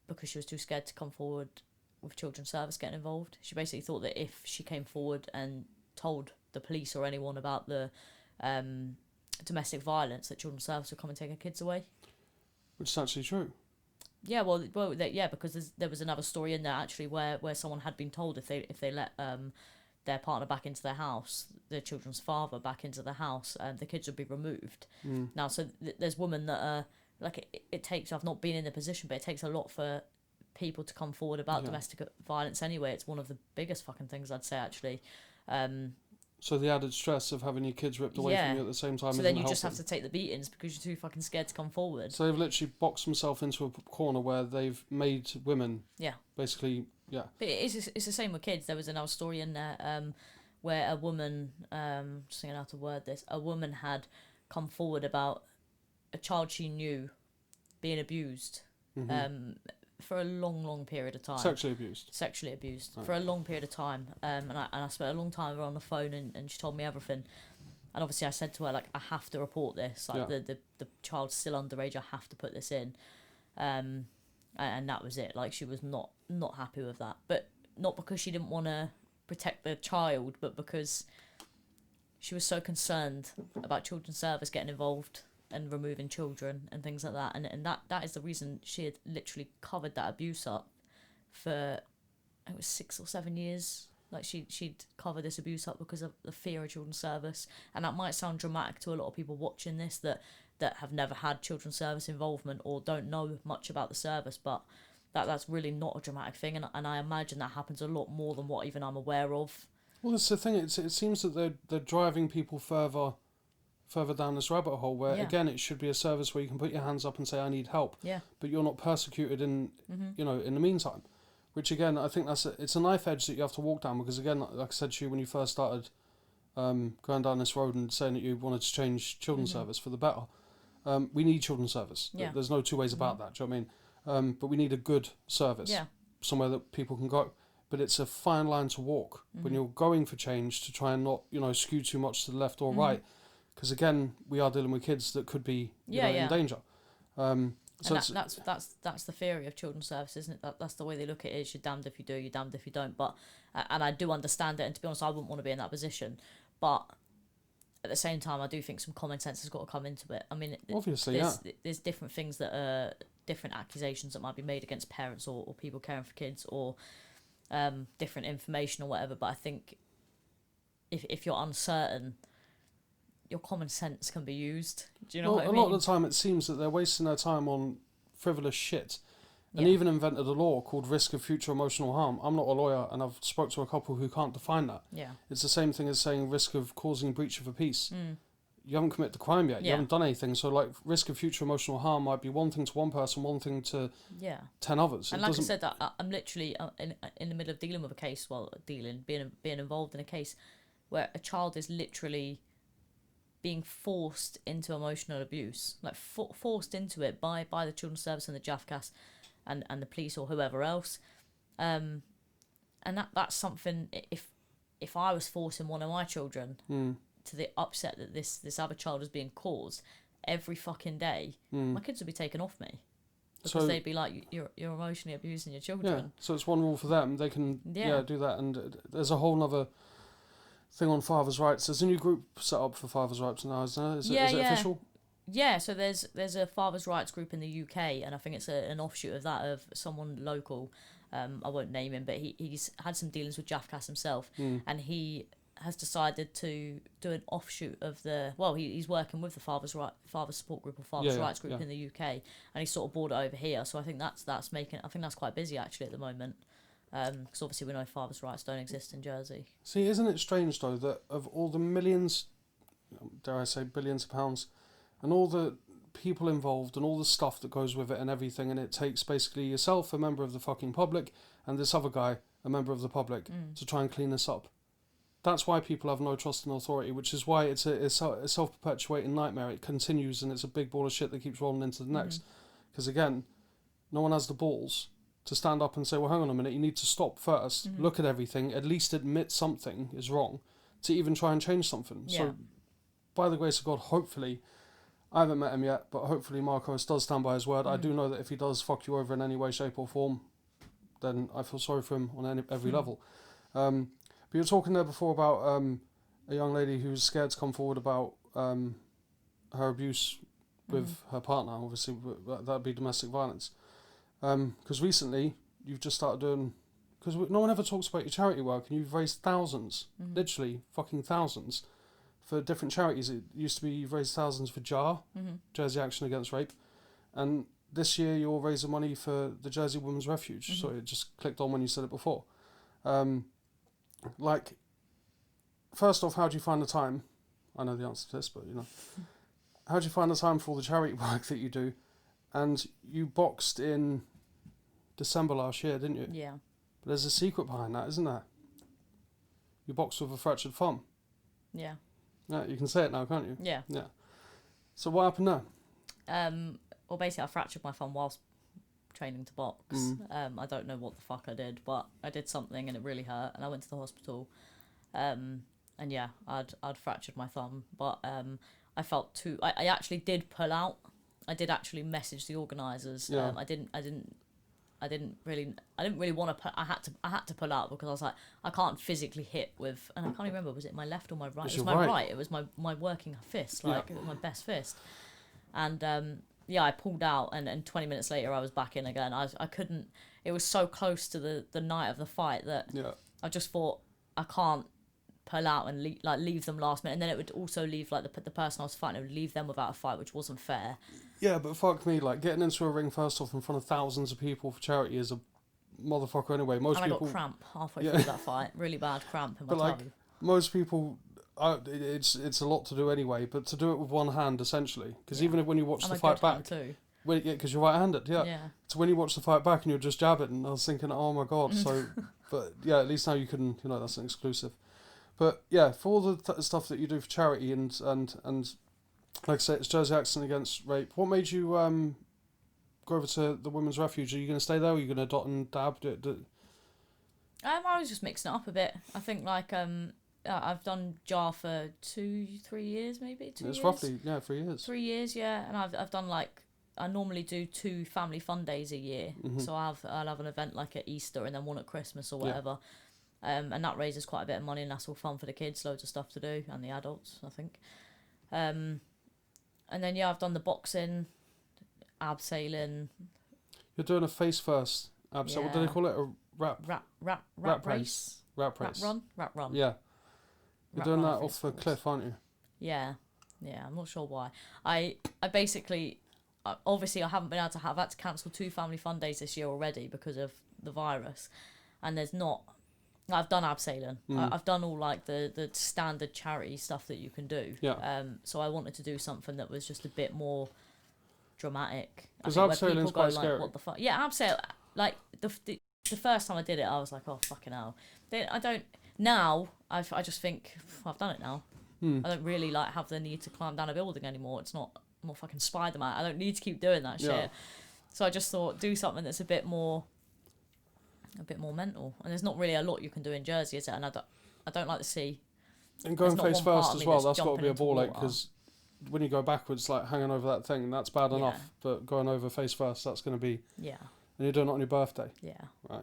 because she was too scared to come forward with children's service getting involved. She basically thought that if she came forward and told the police or anyone about the domestic violence, that children's service would come and take her kids away. Which is actually true. Yeah, because there was another story in there actually where someone had been told if they let their partner back into their house, their children's father back into the house, the kids would be removed. Now, so there's women that are like, it takes, I've not been in the position, but it takes a lot for people to come forward about domestic violence anyway. It's one of the biggest fucking things, I'd say, actually. So the added stress of having your kids ripped away from you at the same time. So then you just have to take the beatings because you're too fucking scared to come forward. So they've literally boxed themselves into a corner where they've made women basically. Yeah. But it's the same with kids. There was another story in there where a woman, just thinking how to word this, a woman had come forward about a child she knew being abused for a long period of time. Sexually abused for a long period of time. And I spent a long time with her on the phone, and she told me everything. And obviously I said to her, like, I have to report this. Like, the child's still underage, I have to put this in. And that was it. Like, she was not happy with that, but not because she didn't want to protect the child, but because she was so concerned about children's service getting involved and removing children and things like that, and that is the reason she had literally covered that abuse up for, it was 6 or 7 years. Like, she'd covered this abuse up because of the fear of children's service. And that might sound dramatic to a lot of people watching this that have never had children's service involvement or don't know much about the service, but that's really not a dramatic thing, and I imagine that happens a lot more than what even I'm aware of. Well, that's the thing. It seems that they're driving people further down this rabbit hole where, again, it should be a service where you can put your hands up and say, I need help. Yeah. But you're not persecuted in the meantime. Which, again, I think it's a knife edge that you have to walk down, because, again, like I said to you when you first started going down this road and saying that you wanted to change children's service for the better, we need children's service. Yeah. There's no two ways about that. Do you know what I mean? But we need a good service. Yeah. Somewhere that people can go. But it's a fine line to walk when you're going for change, to try and not, skew too much to the left or right. Because, again, we are dealing with kids that could be in danger. So that's the theory of children's service, isn't it? That's the way they look at it. Is you're damned if you do, you're damned if you don't. But and I do understand it, and to be honest, I wouldn't want to be in that position. But at the same time, I do think some common sense has got to come into it. I mean, obviously, there's different things that are different accusations that might be made against parents or people caring for kids, or different information or whatever. But I think if you're uncertain, your common sense can be used. Do you know what I mean? A lot of the time it seems that they're wasting their time on frivolous shit, and even invented a law called risk of future emotional harm. I'm not a lawyer, and I've spoke to a couple who can't define that. Yeah. It's the same thing as saying risk of causing breach of a peace. You haven't committed the crime yet. You haven't done anything. So, like, risk of future emotional harm might be one thing to one person, one thing to 10 others. And like I said, I'm literally in the middle of dealing with a case. Well, being involved in a case where a child is literally being forced into emotional abuse, like forced into it by the Children's Service and the JAFCAS and the police or whoever else. And that's something, if I was forcing one of my children to the upset that this other child is being caused every fucking day, my kids would be taken off me. Because they'd be like, you're emotionally abusing your children. Yeah, so it's one rule for them. They can do that. And there's a whole other thing on fathers' rights. There's a new group set up for fathers' rights now, isn't there? Is it official? Yeah, so there's a fathers' rights group in the UK, and I think it's an offshoot of that, of someone local. I won't name him, but he's had some dealings with JAFCAS himself, and he has decided to do an offshoot of he's working with the father support group or fathers' rights group in the UK, and he's sort of brought it over here. So I think that's quite busy actually at the moment. Because obviously we know fathers' rights don't exist in Jersey. See, isn't it strange though that of all the millions, dare I say billions of pounds, and all the people involved and all the stuff that goes with it and everything, and it takes basically yourself, a member of the fucking public, and this other guy, a member of the public, to try and clean this up. That's why people have no trust in authority, which is why it's a self-perpetuating nightmare. It continues, and it's a big ball of shit that keeps rolling into the next. Because again, no one has the balls to stand up and say, well, hang on a minute, you need to stop first, look at everything, at least admit something is wrong, to even try and change something. Yeah. So, by the grace of God, hopefully, I haven't met him yet, but hopefully Marcos does stand by his word. I do know that if he does fuck you over in any way, shape or form, then I feel sorry for him on every level. But you were talking there before about a young lady who's scared to come forward about her abuse with her partner. Obviously, that'd be domestic violence. Because recently you've just started doing, because no one ever talks about your charity work, and you've raised thousands, literally fucking thousands, for different charities. It used to be you've raised thousands for JAR, Jersey Action Against Rape, and this year you're raising money for the Jersey Women's Refuge. So it just clicked on when you said it before. Like, first off, how do you find the time? I know the answer to this, but how do you find the time for all the charity work that you do? And you boxed in December last year, didn't you? Yeah. But there's a secret behind that, isn't there? You boxed with a fractured thumb. Yeah. Yeah, you can say it now, can't you? Yeah. Yeah. So what happened there? Well, basically, I fractured my thumb whilst training to box. I don't know what the fuck I did, but I did something and it really hurt, and I went to the hospital. And yeah, I'd fractured my thumb, but I felt too. I actually did pull out. I did actually message the organisers. Yeah. I didn't really want to. I had to pull out because I was like, I can't physically hit with, and I can't even remember, was it my left or my right? It was my right. It was my working fist, like it was my best fist. And I pulled out, and 20 minutes later I was back in again. I couldn't. It was so close to the night of the fight that I just thought, I can't pull out and leave them last minute, and then it would also leave like the person I was fighting, it would leave them without a fight, which wasn't fair. Yeah, but fuck me, like getting into a ring first off in front of thousands of people for charity is a motherfucker anyway. I got cramp halfway through that fight, really bad cramp in my toe. Like, most people, it's a lot to do anyway, but to do it with one hand essentially, because even when you watch the fight back, because you're right-handed, so when you watch the fight back and you're just jabbing, and I was thinking, oh my god. So, but yeah, at least now you can, that's an exclusive. But yeah, for all the stuff that you do for charity and like I say, it's Jersey Action Against Rape. What made you go over to the Women's Refuge? Are you going to stay there, or are you going to dot and dab? I was just mixing it up a bit. I think I've done JAR for 2-3 years, maybe. It's roughly 3 years. 3 years, yeah. And I've done I normally do 2 family fun days a year. So I'll have an event like at Easter and then one at Christmas or whatever. And that raises quite a bit of money, and that's all fun for the kids, loads of stuff to do, and the adults, I think. And then I've done the boxing, abseiling. You're doing a face first abseil. What do they call it? A rap race. Rap race. Rap run. Yeah. You're doing that off a cliff, aren't you? Yeah. I'm not sure why. I basically, obviously I haven't been able to I've had to cancel 2 family fun days this year already because of the virus, and there's not. I've done abseiling. I've done all like the standard charity stuff that you can do. Yeah. So I wanted to do something that was just a bit more dramatic. Because abseiling's quite like, scary. What the fuck? Yeah, abseil. Like the first time I did it, I was like, oh fucking hell. Then I don't now. I just think I've done it now. I don't really like have the need to climb down a building anymore. It's not. I'm not fucking Spider-Man. I don't need to keep doing that shit. So I just thought do something that's a bit more mental. And there's not really a lot you can do in Jersey, is it? And I don't like to see. And going face first as well, that's got to be a ball ache, because when you go backwards, like hanging over that thing, that's bad enough. But going over face first, that's going to be. Yeah. And you're doing it on your birthday. Yeah. Right.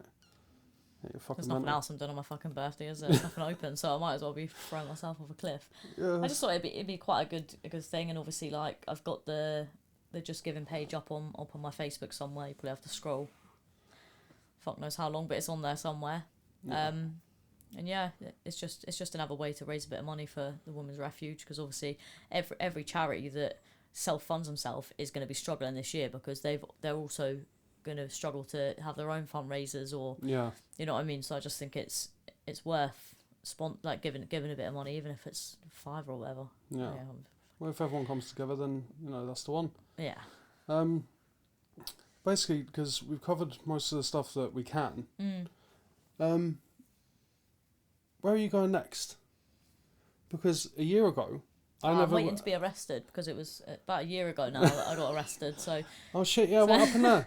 Yeah, there's nothing else I'm doing on my fucking birthday, is there? There's nothing open, so I might as well be throwing myself off a cliff. Yeah. I just thought it'd be quite a good thing, and obviously like I've got the Just Giving page up on my Facebook somewhere. You probably have to scroll. Fuck knows how long, but it's on there somewhere. Yeah. And yeah, it's just another way to raise a bit of money for the Women's Refuge, because obviously every charity that self-funds themselves is going to be struggling this year, because they're also going to struggle to have their own fundraisers, or you know what I mean. So I just think it's worth giving a bit of money, even if it's $5 or whatever. Yeah. Well, if everyone comes together, then that's the one. Yeah. Basically, because we've covered most of the stuff that we can. Where are you going next? Because a year ago, I'm waiting to be arrested, because it was about a year ago now that I got arrested. So. Oh shit! Yeah, what happened there?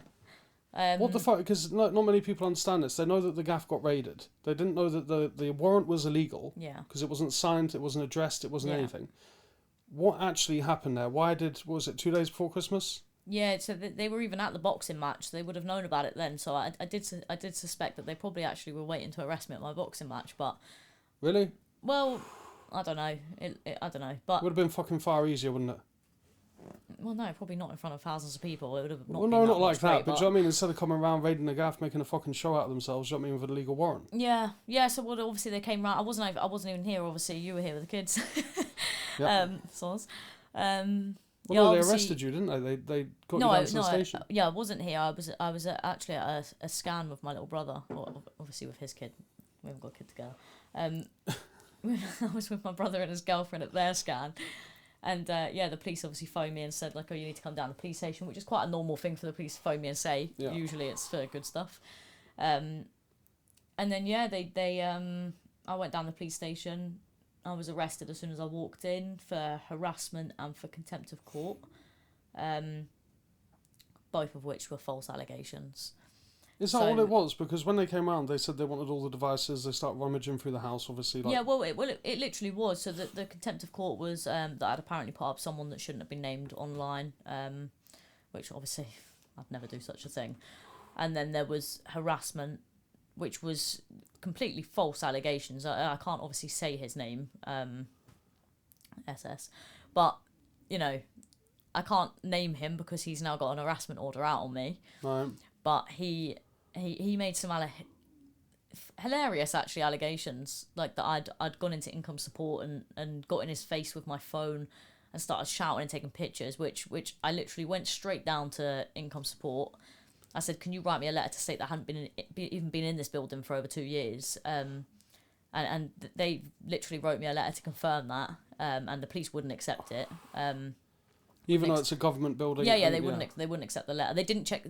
What the fuck? Because not many people understand this. They know that the gaff got raided. They didn't know that the warrant was illegal. Yeah. Because it wasn't signed, it wasn't addressed, it wasn't anything. What actually happened there? Was it 2 days before Christmas? Yeah, so they were even at the boxing match. So they would have known about it then. So I did suspect that they probably actually were waiting to arrest me at my boxing match. But really? Well, I don't know. I don't know. But would have been fucking far easier, wouldn't it? Well, no, probably not in front of thousands of people. It would have not. Well, no, not like that. But do you know what I mean? Instead of coming around raiding the gaff, making a fucking show out of themselves, do you know what I mean, with a legal warrant? Yeah. So obviously they came round. I wasn't even here. Obviously, you were here with the kids. Soz. Well, no, they arrested you, didn't they? They got you down to the station. I wasn't here. I was actually at a scan with my little brother. Well, obviously with his kid. We haven't got a kid together. I was with my brother and his girlfriend at their scan. And the police obviously phoned me and said, like, oh, you need to come down to the police station, which is quite a normal thing for the police to phone me and say. Yeah. Usually it's for good stuff. And then, I went down to the police station. I was arrested as soon as I walked in for harassment and for contempt of court, both of which were false allegations. Is that all it was? Because when they came around, they said they wanted all the devices. They started rummaging through the house, obviously. Like... Yeah, well, it literally was. So the contempt of court was that I'd apparently put up someone that shouldn't have been named online, which obviously I'd never do such a thing. And then there was harassment, which was completely false allegations. I can't obviously say his name, SS, but, I can't name him because he's now got an harassment order out on me. Right. But he made some hilarious actually allegations, like that I'd gone into income support and got in his face with my phone and started shouting and taking pictures, which I literally went straight down to income support. I said, can you write me a letter to state that I hadn't even been in this building for over 2 years? And they literally wrote me a letter to confirm that, and the police wouldn't accept it. Even though it's a government building. Yeah, they wouldn't accept the letter. They didn't check.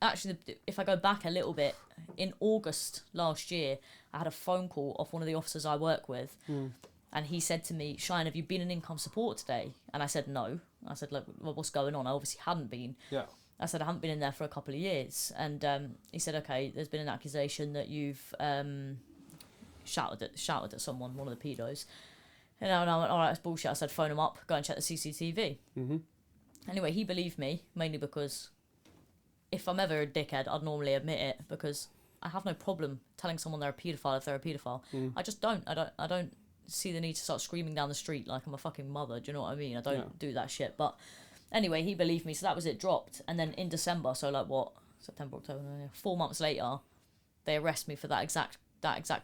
Actually, if I go back a little bit, in August last year, I had a phone call off one of the officers I work with, and he said to me, Cheyenne, have you been in income support today? And I said, no. I said, look, well, what's going on? I obviously hadn't been. Yeah. I said, I haven't been in there for a couple of years. And he said, okay, there's been an accusation that you've shouted at someone, one of the pedos. And I went, all right, that's bullshit. I said, phone him up, go and check the CCTV. Mm-hmm. Anyway, he believed me, mainly because if I'm ever a dickhead, I'd normally admit it, because I have no problem telling someone they're a paedophile if they're a paedophile. I just don't. I don't see the need to start screaming down the street like I'm a fucking mother. Do you know what I mean? I don't do that shit. But anyway, he believed me, so that was it, dropped. And then in December, so like what, September, October, 4 months later, they arrest me for that exact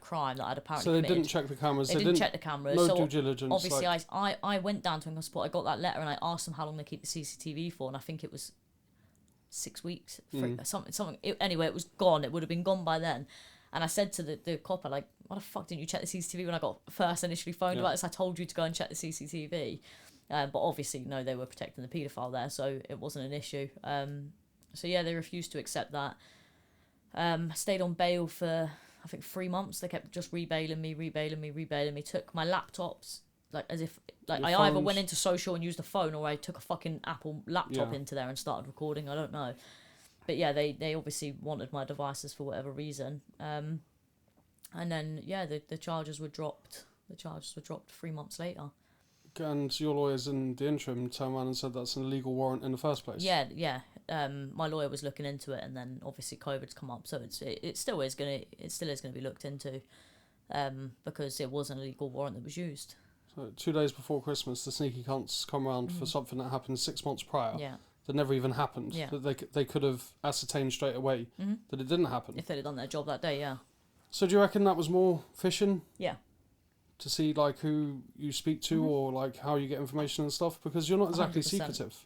crime that I'd apparently committed. So they didn't check the cameras? They didn't check the cameras. No due diligence? Obviously, I went down to income support, I got that letter, and I asked them how long they keep the CCTV for, and I think it was 6 weeks, something. Anyway, it was gone. It would have been gone by then. And I said to the copper, like, why the fuck didn't you check the CCTV when I got first initially phoned about this? I told you to go and check the CCTV. But obviously, no, they were protecting the paedophile there, so it wasn't an issue. So yeah, they refused to accept that. Stayed on bail for, I think, 3 months. They kept just rebailing me. Took my laptops, like, as if, like, I either went into social and used a phone, or I took a fucking Apple laptop into there and started recording. I don't know. But yeah, they obviously wanted my devices for whatever reason. And then, yeah, the charges were dropped. The charges were dropped 3 months later. And your lawyers in the interim turned around and said that's an illegal warrant in the first place. Yeah. My lawyer was looking into it, and then obviously COVID's come up, so it still is gonna be looked into, because it was an illegal warrant that was used. So 2 days before Christmas, the sneaky cunts come around for something that happened 6 months prior. Yeah. That never even happened. Yeah. That they could have ascertained straight away that it didn't happen. If they'd have done their job that day, yeah. So do you reckon that was more phishing? Yeah. To see, like, who you speak to or, like, how you get information and stuff? Because you're not exactly 100%. secretive.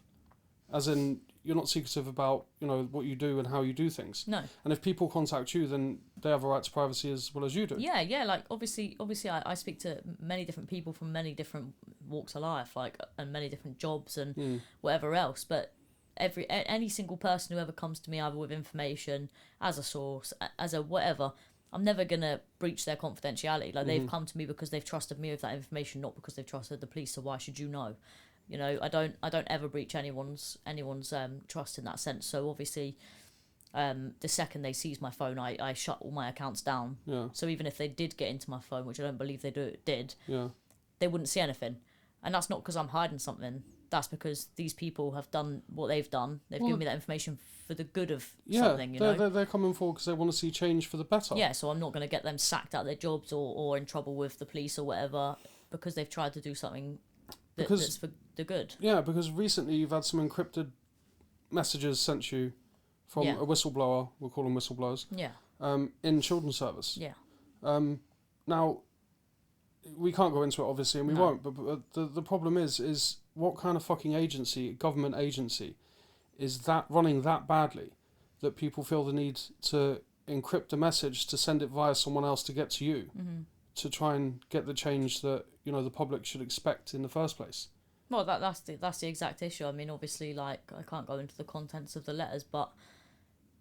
As in, you're not secretive about, you know, what you do and how you do things. No. And if people contact you, then they have a right to privacy as well as you do. Yeah, like, obviously I speak to many different people from many different walks of life, like, and many different jobs and whatever else, but any single person who ever comes to me either with information, as a source, as a whatever, I'm never gonna breach their confidentiality. Like, they've come to me because they've trusted me with that information, not because they've trusted the police. So why should you know? You know, I don't ever breach anyone's trust in that sense. So obviously, the second they seize my phone, I shut all my accounts down. Yeah. So even if they did get into my phone, which I don't believe they did, Yeah. they wouldn't see anything. And that's not because I'm hiding something. That's because these people have done what they've done. They've given me that information for the good of something, you know? They're coming forward because they want to see change for the better. Yeah, so I'm not going to get them sacked out of their jobs or in trouble with the police or whatever because they've tried to do something that's for the good. Yeah, because recently you've had some encrypted messages sent you from a whistleblower, we'll call them whistleblowers, in children's service. Yeah. Now, we can't go into it, obviously, and we won't, but the problem is what kind of fucking agency, government agency, is that running that badly that people feel the need to encrypt a message to send it via someone else to get to you to try and get the change that, you know, the public should expect in the first place? Well, that's the exact issue. I mean, obviously, like, I can't go into the contents of the letters, but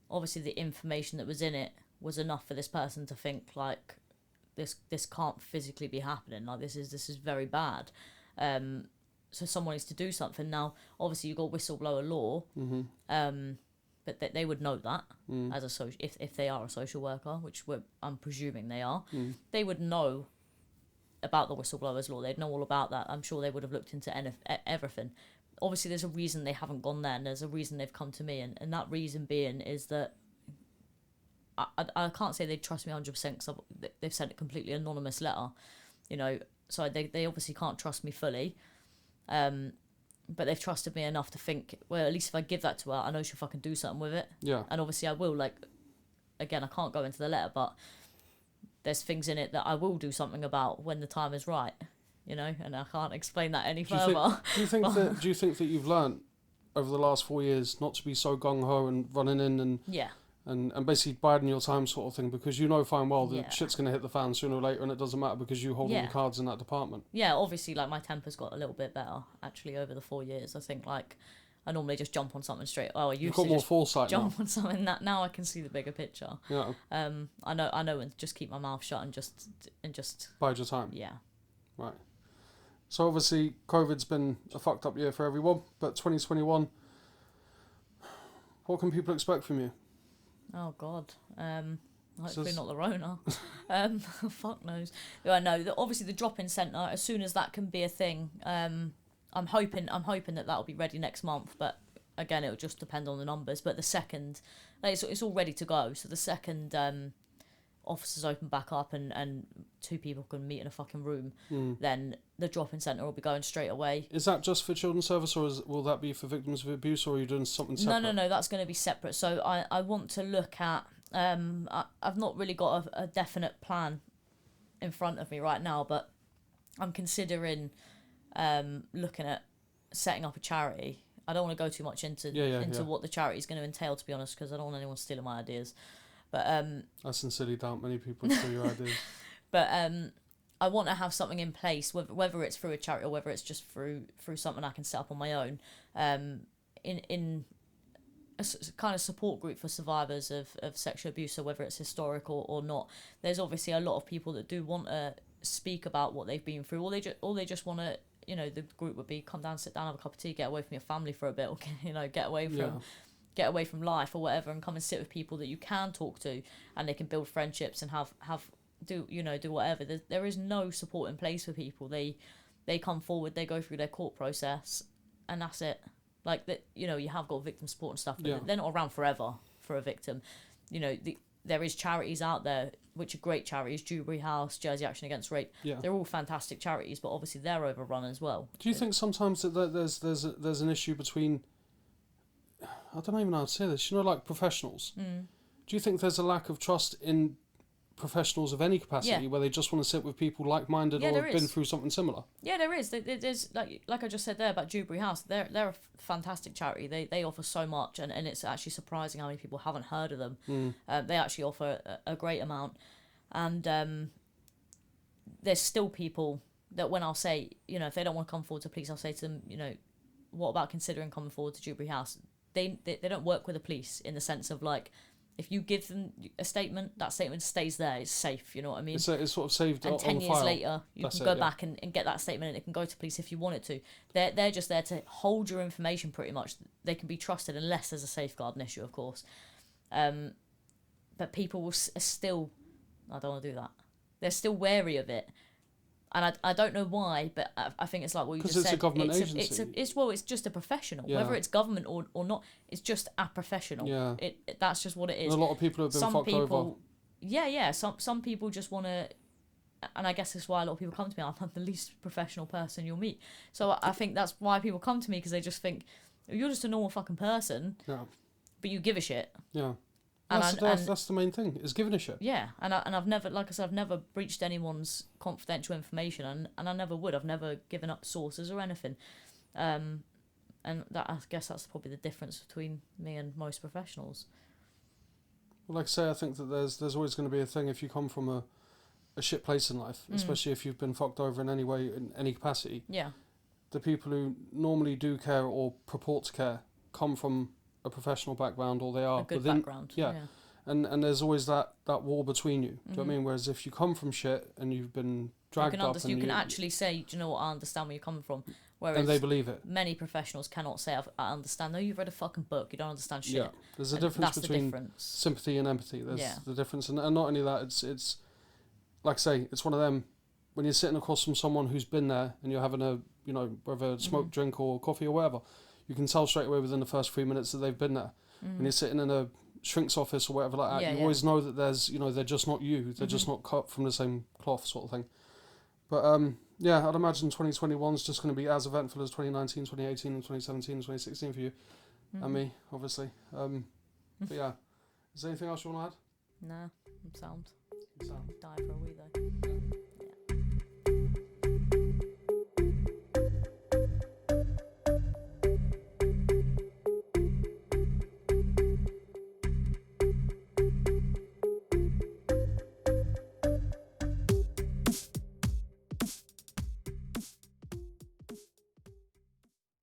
obviously the information that was in it was enough for this person to think, like, this can't physically be happening. Like, this is very bad. So someone needs to do something. Now, obviously, you've got whistleblower law, but they would know that as a if they are a social worker, which I'm presuming they are, they would know about the whistleblowers law. They'd know all about that. I'm sure they would have looked into everything. Obviously, there's a reason they haven't gone there, and there's a reason they've come to me, and that reason being is that I can't say they trust me 100% because they've sent a completely anonymous letter, you know, so they obviously can't trust me fully, but they've trusted me enough to think, well, at least if I give that to her, I know she'll fucking do something with it. Yeah. And obviously I will, like, again, I can't go into the letter, but there's things in it that I will do something about when the time is right, you know, and I can't explain that any further. Do you think that you've learnt over the last 4 years not to be so gung-ho and running in and basically biding your time sort of thing, because you know fine well that shit's going to hit the fan sooner or later, and it doesn't matter because you hold all the cards in that department? Yeah, obviously, like, my temper's got a little bit better, actually, over the 4 years. I think, like, I normally just jump on something straight. Oh, I used to more just foresight jump on something. Now I can see the bigger picture. Yeah. I know when to just keep my mouth shut and just bide your time. Yeah. Right. So obviously, COVID's been a fucked up year for everyone, but 2021, what can people expect from you? Oh God. Hopefully not the Rona. Fuck knows. I know that obviously the drop-in centre, as soon as that can be a thing, I'm hoping that that'll be ready next month. But again, it'll just depend on the numbers. But the second, like, it's all ready to go. So the second offices open back up and 2 people can meet in a fucking room, then the drop-in centre will be going straight away. Is that just for children's service, or will that be for victims of abuse, or are you doing something separate? No, that's going to be separate. So I want to look at, I've not really got a definite plan in front of me right now, but I'm considering looking at setting up a charity I don't want to go too much into what the charity is going to entail, to be honest, because I don't want anyone stealing my ideas. But I sincerely doubt many people steal your ideas. But I want to have something in place, whether it's through a charity or whether it's just through something I can set up on my own, in a kind of support group for survivors of sexual abuse. So whether it's historical or not, there's obviously a lot of people that do want to speak about what they've been through, or they just want to, you know, the group would be come down, sit down, have a cup of tea, get away from your family for a bit, or, you know, get away from life or whatever, and come and sit with people that you can talk to, and they can build friendships and do whatever. There is no support in place for people. They come forward, they go through their court process, and that's it. Like that, you know, you have got victim support and stuff, but they're not around forever for a victim. You know, there is charities out there which are great charities, Dewberry House, Jersey Action Against Rape. Yeah. They're all fantastic charities, but obviously they're overrun as well. Do you think sometimes that there's an issue between, I don't even know how to say this, you know, like professionals? Do you think there's a lack of trust in professionals of any capacity where they just want to sit with people like-minded or have been through something similar? Yeah, there is. There's like I just said there about Dewberry House. They're a fantastic charity. They offer so much, and it's actually surprising how many people haven't heard of them. They actually offer a great amount, and there's still people that when I'll say, you know, if they don't want to come forward to police, I'll say to them, you know, what about considering coming forward to Dewberry House? They don't work with the police in the sense of like, if you give them a statement, that statement stays there. It's safe, you know what I mean? It's sort of saved on the file. And 10 years later, you can go back and get that statement, and it can go to police if you want it to. They're just there to hold your information pretty much. They can be trusted unless there's a safeguarding issue, of course. But people will still... I don't want to do that. They're still wary of it. And I don't know why, but I think it's like what you just said. Because it's a government agency. It's just a professional. Yeah. Whether it's government or not, it's just a professional. Yeah. That's just what it is. And a lot of people have been fucked over. Yeah. Some people just want to, and I guess that's why a lot of people come to me. I'm the least professional person you'll meet. So I think that's why people come to me, because they just think, you're just a normal fucking person, but you give a shit. Yeah. That's the main thing, is giving a shit. Yeah, and I've never, like I said, I've never breached anyone's confidential information, and I never would. I've never given up sources or anything, and that, I guess that's probably the difference between me and most professionals. Well, like I say, I think that there's always going to be a thing if you come from a shit place in life, especially if you've been fucked over in any way, in any capacity. Yeah. The people who normally do care or purport to care come from a professional background, or they are a good background. Yeah. And there's always that wall between you. Do you know what I mean? Whereas if you come from shit and you've been dragged up, you can actually say, do you know what, I understand where you're coming from. Whereas and they believe it. Many professionals cannot say, I understand. No, you've read a fucking book. You don't understand shit. Yeah, there's a difference between sympathy and empathy. There's the difference, and not only that, it's like I say, it's one of them. When you're sitting across from someone who's been there and you're having a, you know, whether a smoke, drink or coffee or whatever, you can tell straight away within the first 3 minutes that they've been there. When you're sitting in a shrink's office or whatever like that, you always know that there's, you know, they're just not you. They're just not cut from the same cloth, sort of thing. But I'd imagine 2021 is just going to be as eventful as 2019, 2018, and 2017, and 2016 for you and me, obviously. But yeah, is there anything else you want to add? No, I'm sound. Die for a wee though.